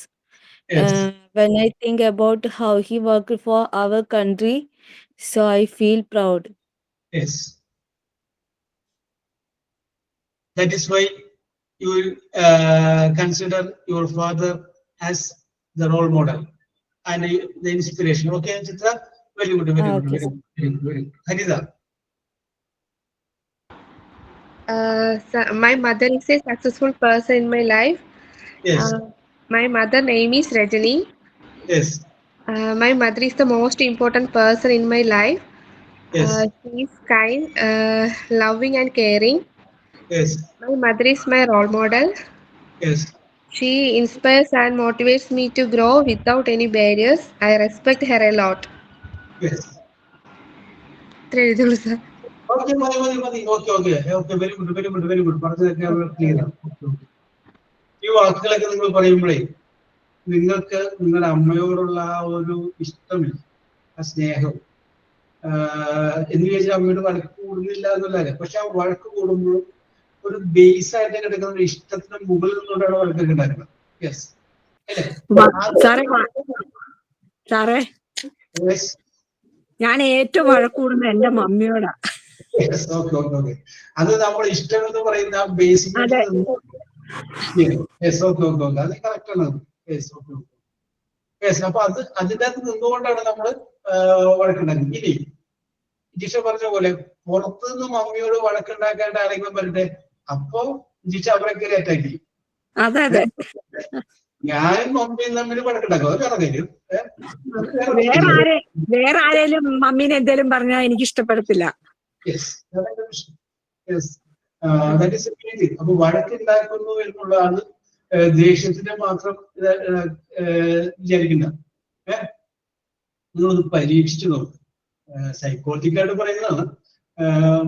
Yes. When I think about how he worked for our country, so I feel proud. Yes. That is why you will consider your father as the role model and the inspiration. Okay, Chitra? Very good. Harida. My mother is a successful person in my life. Yes. My mother name is Rajani. Yes. My mother is the most important person in my life. Yes. She is kind, loving and caring. Yes. My mother is my role model. Yes. She inspires and motivates me to grow without any barriers. I respect her a lot. Yes. Sir. Okay, madi. Okay, very good. പറഞ്ഞതൊക്കെ ക്ലിയർ ആണ്. ഈ വാക്കുകളൊക്കെ നിങ്ങൾ പറയുമ്പോഴേ നിങ്ങൾക്ക് നിങ്ങളുടെ അമ്മയോടുള്ള ആ ഒരു ഇഷ്ടമില്ല, ആ സ്നേഹം എന്ന് ചോദിച്ചാൽ അമ്മയോട് വഴക്ക് കൂടുന്നില്ല എന്നല്ല. പക്ഷെ ആ വഴക്ക് കൂടുമ്പോഴും ഒരു ബേസ് ആയിട്ട് കിടക്കുന്ന ഒരു ഇഷ്ടത്തിന് മുകളിൽ നിന്നുകൊണ്ടാണ് വഴക്കൊക്കെ ഉണ്ടാക്കുന്നത്. യെസ് അല്ലേ? സാറേ, ഞാൻ ഏറ്റവും വഴക്കൂടുന്നത് എന്റെ മമ്മിയോടാ. ഓക്കെ. അത് നമ്മൾ ഇഷ്ടം എന്ന് പറയുന്ന ബേസിക്. അത് കറക്റ്റ് ആണ്. അപ്പൊ അതിൻ്റെ അകത്ത് നിന്നുകൊണ്ടാണ് നമ്മൾ വഴക്കുണ്ടാക്കുന്നത്. ഇനി ജിഷ പറഞ്ഞ പോലെ പുറത്തുനിന്ന് മമ്മിയോട് വഴക്കുണ്ടാക്കാണ്ട് ആരെങ്കിലും വരട്ടെ, അപ്പൊ ജിഷ അവരെ കയറി അറ്റാക്ക് ചെയ്യും. ഞാൻ മമ്മിയും തമ്മിൽ വഴക്കുണ്ടാക്കും, അത് വേറെ കാര്യം. വേറെ ആരേലും മമ്മീനെ എന്തേലും പറഞ്ഞാൽ എനിക്ക് ഇഷ്ടപ്പെടത്തില്ല. അപ്പൊ വഴക്കുണ്ടാക്കുന്നു എന്നുള്ളതാണ് ദേഷ്യത്തിന്റെ മാത്രം വിചാരിക്കുന്ന. നിങ്ങളൊന്ന് പരീക്ഷിച്ചു നോക്കും. സൈക്കോളജിക്കലായിട്ട് പറയുന്നതാണ്.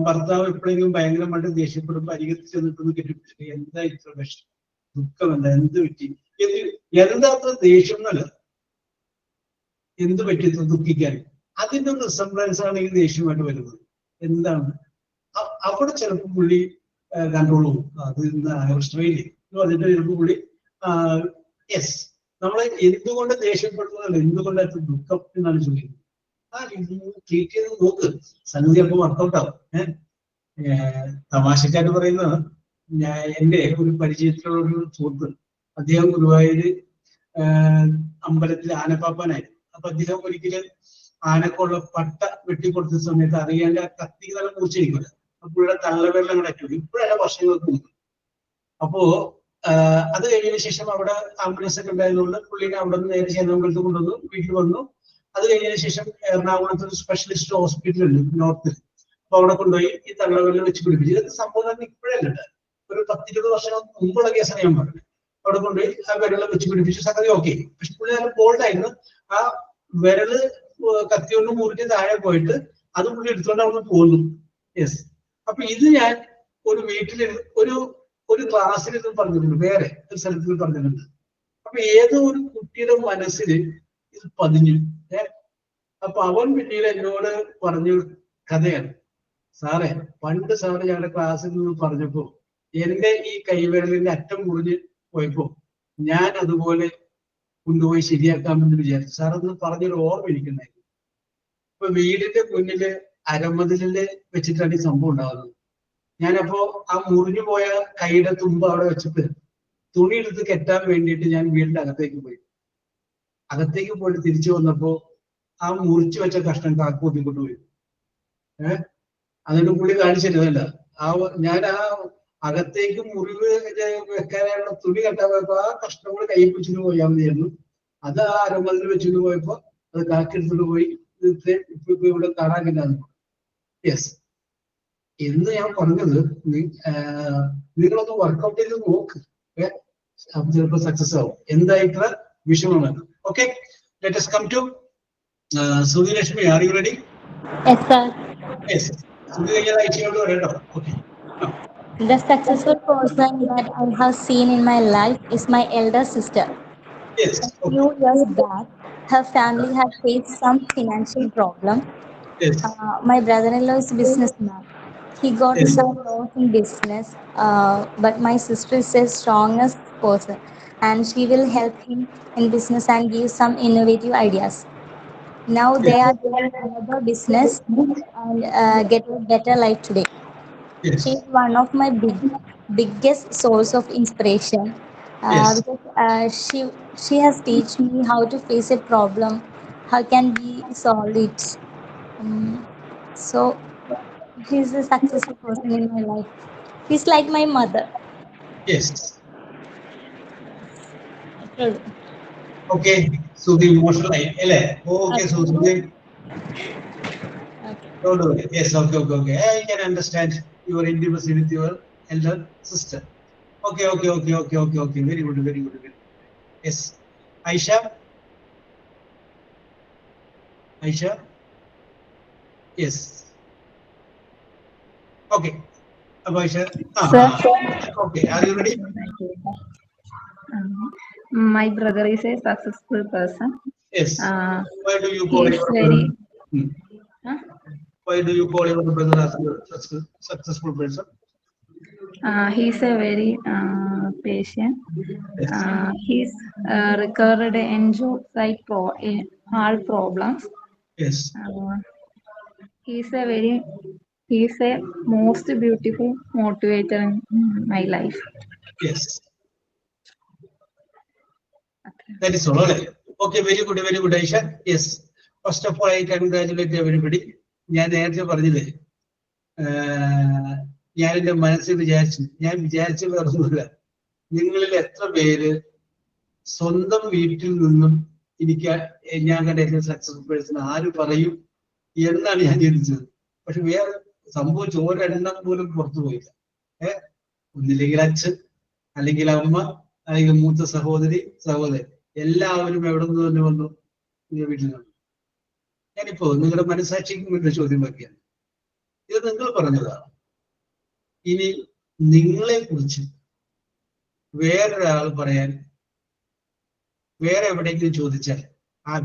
ഭർത്താവ് എപ്പോഴെങ്കിലും ഭയങ്കരമായിട്ട് ദേഷ്യപ്പെടുമ്പോൾ അരികത്ത് ചെന്നിട്ടൊന്ന് കെട്ടിപ്പിടിച്ചിട്ട് എന്താ ഇത്ര വിഷമം, ദുഃഖം എന്താ, എന്ത് പറ്റി, എന്താ അത്ര ദേഷ്യം എന്നല്ല, എന്ത് പറ്റി ഇത്ര ദുഃഖിക്കാൻ, അതിന്റെ ഒരു റിസംബ്ലൻസ് ആണ് ഈ ദേഷ്യമായിട്ട് വരുന്നത്. എന്താണ് അവിടെ ചിലപ്പോൾ പുള്ളി കൺട്രോൾ പോകും. അത് ഓസ്ട്രേലിയ അതിന്റെ ചിലപ്പോൾ പുള്ളി യെസ് നമ്മളെ എന്തുകൊണ്ട് ദേഷ്യപ്പെടുന്നതല്ല, എന്തുകൊണ്ട് അത്ര ദുഃഖം എന്നാണ് ചോദിക്കുന്നത്. ആ രീതിയിൽ ട്രീറ്റ് ചെയ്ത് നോക്ക്, സംഗതി ചിലപ്പോൾ വർക്കൗട്ട് ആവും. തമാശക്കാര് പറയുന്നത്, എന്റെ ഒരു പരിചയത്തിലുള്ള ഒരു സുഹൃത്ത്, അദ്ദേഹം ഗുരുവായൂര് അമ്പലത്തിൽ ആനപ്പാപ്പാനായിരുന്നു. അപ്പൊ അദ്ദേഹം ഒരിക്കലും ആനക്കുള്ള പട്ട വെട്ടിക്കൊടുത്ത സമയത്ത് അറിയാണ്ട് ആ കത്തി തല മുറിച്ചിരിക്കില്ല. അപ്പോഴുടെ തള്ളവെള്ളം കൂടെ അറ്റു, ഇപ്പോഴല്ല വർഷങ്ങൾക്ക് മുമ്പ്. അപ്പോ അത് കഴിഞ്ഞതിന് ശേഷം അവിടെ ആംബുലൻസ് ഒക്കെ ഉണ്ടായതുകൊണ്ട് പുള്ളിനെ അവിടെ നിന്ന് നേരെ ചേന്നമ്പലത്ത് കൊണ്ടുവന്നു, വീട്ടിൽ വന്നു. അത് കഴിഞ്ഞതിന് ശേഷം എറണാകുളത്ത് ഒരു സ്പെഷ്യലിസ്റ്റ് ഹോസ്പിറ്റൽ ഉണ്ട് നോർത്തിൽ. അപ്പൊ അവിടെ കൊണ്ടുപോയി ഈ തള്ളവരിൽ വെച്ച് പിടിപ്പിച്ചു. ഇതൊക്കെ സംഭവം തന്നെ ഇപ്പോഴല്ല, ഒരു 10-20 വർഷം മുമ്പുള്ള കേസാണ് ഞാൻ പറഞ്ഞത്. അവിടെ കൊണ്ടുപോയി ആ വിരല് വെച്ച് പിടിപ്പിച്ചു, സംഗതി ഓക്കെ. പക്ഷെ പുള്ളി നല്ല ബോൾഡായിരുന്നു. ആ വിരല് കത്തിയോണ്ട് മുറിഞ്ഞ് താഴെ പോയിട്ട് അത് പുള്ളി എടുത്തുകൊണ്ട് അവിടെ പോകുന്നു. യെസ്. അപ്പൊ ഇത് ഞാൻ ഒരു വീട്ടിൽ ഒരു ക്ലാസ്സിൽ ഇത് പറഞ്ഞിട്ടുണ്ട്, വേറെ ഒരു സ്ഥലത്ത് പറഞ്ഞിട്ടുണ്ട്. അപ്പൊ ഏതോ ഒരു കുട്ടിയുടെ മനസ്സിൽ ഇത് പതിഞ്ഞു. അപ്പൊ അവൻ പിന്നീട് എന്നോട് പറഞ്ഞു കഥയാണ്, സാറേ പണ്ട് സാറ് ഞങ്ങളുടെ ക്ലാസ്സിൽ നിന്ന് പറഞ്ഞപ്പോ എന്റെ ഈ കൈവിരലിന്റെ അറ്റം മുറിഞ്ഞ് പോയപ്പോ ഞാൻ അതുപോലെ കൊണ്ടുപോയി ശരിയാക്കാമെന്ന് വിചാരിച്ചു. സാർ അതൊന്ന് പറഞ്ഞൊരു ഓർമ്മ ഇരിക്കുന്നായിരുന്നു. ഇപ്പൊ വീടിന്റെ മുന്നില് അരമതിലില് വെച്ചിട്ടാണ് ഈ സംഭവം ഉണ്ടാകുന്നത്. ഞാനപ്പോ ആ മുറിഞ്ഞു പോയ കൈയുടെ തുമ്പ് അവിടെ വെച്ചിട്ട് തുണി എടുത്ത് കെട്ടാൻ വേണ്ടിയിട്ട് ഞാൻ വീടിന്റെ അകത്തേക്ക് പോയി. അകത്തേക്ക് പോയിട്ട് തിരിച്ചു വന്നപ്പോ ആ മുറിച്ചു വെച്ച കഷ്ണം കാക്കൂട്ടി കൊണ്ടുപോയി. അതിന് പുള്ളി കാണിച്ചിരുന്നല്ല. ഞാൻ ആ അകത്തേക്ക് മുറിവ് വെക്കാനുള്ള തുണി കെട്ടാൻ പോയപ്പോ ആ കഷ്ണം കൂടി കൈ പിടിച്ചിട്ട് പോയാൽ മതിയായിരുന്നു. അത് ആ അരമതിൽ വെച്ചിട്ട് പോയപ്പോ അത് കാക്കെടുത്തിട്ട് പോയി. ഇപ്പൊ ഇവിടെ കാണാനില്ലാന്ന്. യെസ്. എന്ന് ഞാൻ പറഞ്ഞത് നിങ്ങളൊന്ന് വർക്ക്ഔട്ട് ചെയ്ത് നോക്ക്, അപ്പൊ ചിലപ്പോൾ സക്സസ് ആവും. എന്തായിട്ടുള്ള വിഷമമാണ്. Okay, let us come to Sudhi Lakshmi. Are you ready? Yes, sir. Yes. Sudhi കഴിഞ്ഞാൽ അയച്ചോട് കേട്ടോ. Okay. The successful person that I have seen in my life is my elder sister. Yes. A few years back, her family had faced some financial problem. Yes. My brother-in-law is a businessman. He got some loss in business, but my sister is the strongest person, and she will help him in business and give some innovative ideas. Now they are doing another business and get a better life today. Yes. She is one of my biggest source of inspiration, Yes. because she has teach me how to face a problem, how can we solve it. So she's a successful person in my life. She's like my mother. Yes. Okay. Sudhi emotional ആയി അല്ലേ? Okay, so Sudhi. Don't worry. Yes. Okay. I can understand your intimacy with your elder sister. Okay. Very good. Yes. Aisha. Yes. Okay. Aisha. Sir. Okay. Are you ready? My brother is a successful person. Yes. Why do you call your brother? Why do you call your brother as a successful person? He's a very patient. He's recovered in job site all problems. Yes. He's a most beautiful motivator in my life. Yes. That is all. Okay, very good, Aisha. Yes. First of all, I congratulate everybody. ഞാൻ നേരത്തെ പറഞ്ഞില്ലേ, ഞാൻ എൻ്റെ മനസ്സിൽ വിചാരിച്ചു വേറൊന്നുമില്ല. നിങ്ങളിൽ എത്ര പേര് സ്വന്തം വീട്ടിൽ നിന്നും ഞാൻ കണ്ട ഏറ്റവും സക്സസ്ഫുൾ പേഴ്സൺ ആര് പറയും എന്നാണ് ഞാൻ ചിന്തിച്ചത്. പക്ഷെ വേറെ സംഭവിച്ചു, ഒരെണ്ണം പോലും പുറത്തു പോയില്ല. ഒന്നില്ലെങ്കിൽ അച്ഛൻ, അല്ലെങ്കിൽ അമ്മ, അല്ലെങ്കിൽ മൂത്ത സഹോദരൻ, എല്ലാവരും എവിടെ നിന്ന് തന്നെ വന്നു വീട്ടിൽ നിന്ന്. ഞാനിപ്പോ നിങ്ങളുടെ മനസാക്ഷിക്ക് മുന്നിൽ ചോദ്യം വയ്ക്കുകയാണ്. ഇത് നിങ്ങൾ പറഞ്ഞതാണ്. ഇനി നിങ്ങളെ കുറിച്ച് വേറൊരാൾ പറയാൻ വേറെ എവിടെയെങ്കിലും ചോദിച്ചാൽ,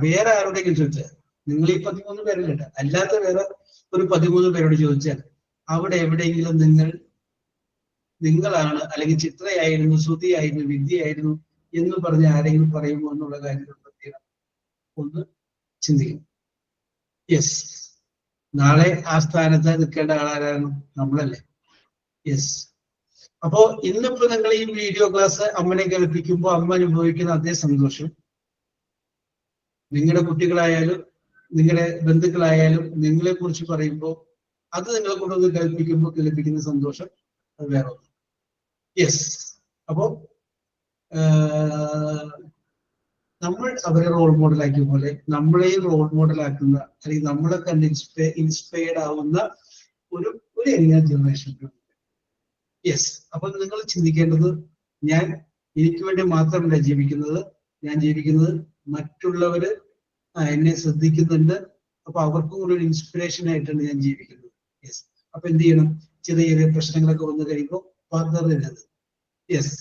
വേറെ ആരോടെങ്കിലും ചോദിച്ചാൽ, നിങ്ങൾ ഈ 13 പേരിലുണ്ട്, അല്ലാത്ത വേറെ ഒരു 13 പേരോട് ചോദിച്ചാൽ അവിടെ എവിടെയെങ്കിലും നിങ്ങളാണ്, അല്ലെങ്കിൽ ചിത്രയായിരുന്നു, ശ്രുതിയായിരുന്നു, വിദ്യയായിരുന്നു എന്ന് പറഞ്ഞ് ആരെങ്കിലും പറയുമോ എന്നുള്ള കാര്യത്തിൽ പ്രത്യേകം ഒന്ന് ചിന്തിക്കണം. യെസ്. നാളെ ആ സ്ഥാനത്ത് നിൽക്കേണ്ട ആളാരാണ്? നമ്മളല്ലേ. യെസ്. അപ്പോ ഇന്നിപ്പോ നിങ്ങൾ ഈ വീഡിയോ ക്ലാസ് അമ്മനെ കേൾപ്പിക്കുമ്പോൾ അമ്മ അനുഭവിക്കുന്ന അതേ സന്തോഷം നിങ്ങളുടെ കുട്ടികളായാലും നിങ്ങളുടെ ബന്ധുക്കളായാലും നിങ്ങളെ കുറിച്ച് പറയുമ്പോൾ അത് നിങ്ങളെ കൊണ്ടൊന്ന് കേൾപ്പിക്കുന്ന സന്തോഷം അത് വേറെ ഒന്നും. യെസ്. അപ്പോ നമ്മൾ അവരെ റോൾ മോഡലാക്കിയ പോലെ നമ്മളെയും റോൾ മോഡലാക്കുന്ന അല്ലെങ്കിൽ നമ്മളെ കണ്ട് ഇൻസ്പയർഡ് ആവുന്ന ഒരു യങ് ജനറേഷൻ. യെസ്. അപ്പൊ നിങ്ങൾ ചിന്തിക്കേണ്ടത്, ഞാൻ എനിക്ക് വേണ്ടി മാത്രമല്ല ജീവിക്കുന്നത്, ഞാൻ ജീവിക്കുന്നത് മറ്റുള്ളവര് എന്നെ ശ്രദ്ധിക്കുന്നുണ്ട്, അപ്പൊ അവർക്കും കൂടി ഒരു ഇൻസ്പിറേഷൻ ആയിട്ടാണ് ഞാൻ ജീവിക്കുന്നത്. യെസ്. അപ്പൊ എന്ത് ചെയ്യണം? ചെറിയ ചെറിയ പ്രശ്നങ്ങളൊക്കെ വന്നു കഴിയുമ്പോൾ പതറരുത്. യെസ്.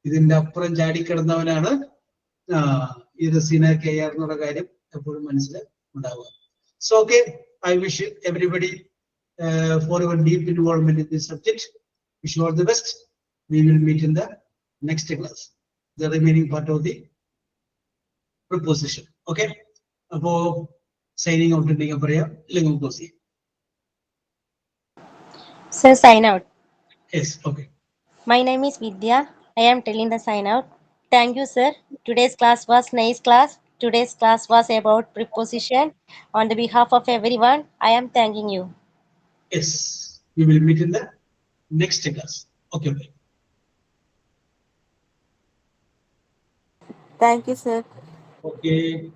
ഇതിന്റെ അപ്പുറം ചാടിക്കിടന്നവനാണ് ഈ റസീന KR എന്നുള്ള കാര്യം എപ്പോഴും മനസ്സിൽ ഉണ്ടാവുക. So okay, I wish everybody for your deep involvement in this subject. Wish you all the best. We will meet in the next class, the remaining part of the proposition. Okay. Apo signing out endinga paraya illengu close. Sir, sign out. Yes. Okay. My name is Vidya. I am telling the sign out. Thank you, sir. Today's class was nice class. Today's class was about preposition. On the behalf of everyone, I am thanking you. Yes. We will meet in the next class. Okay. Bye. Thank you, sir. Okay.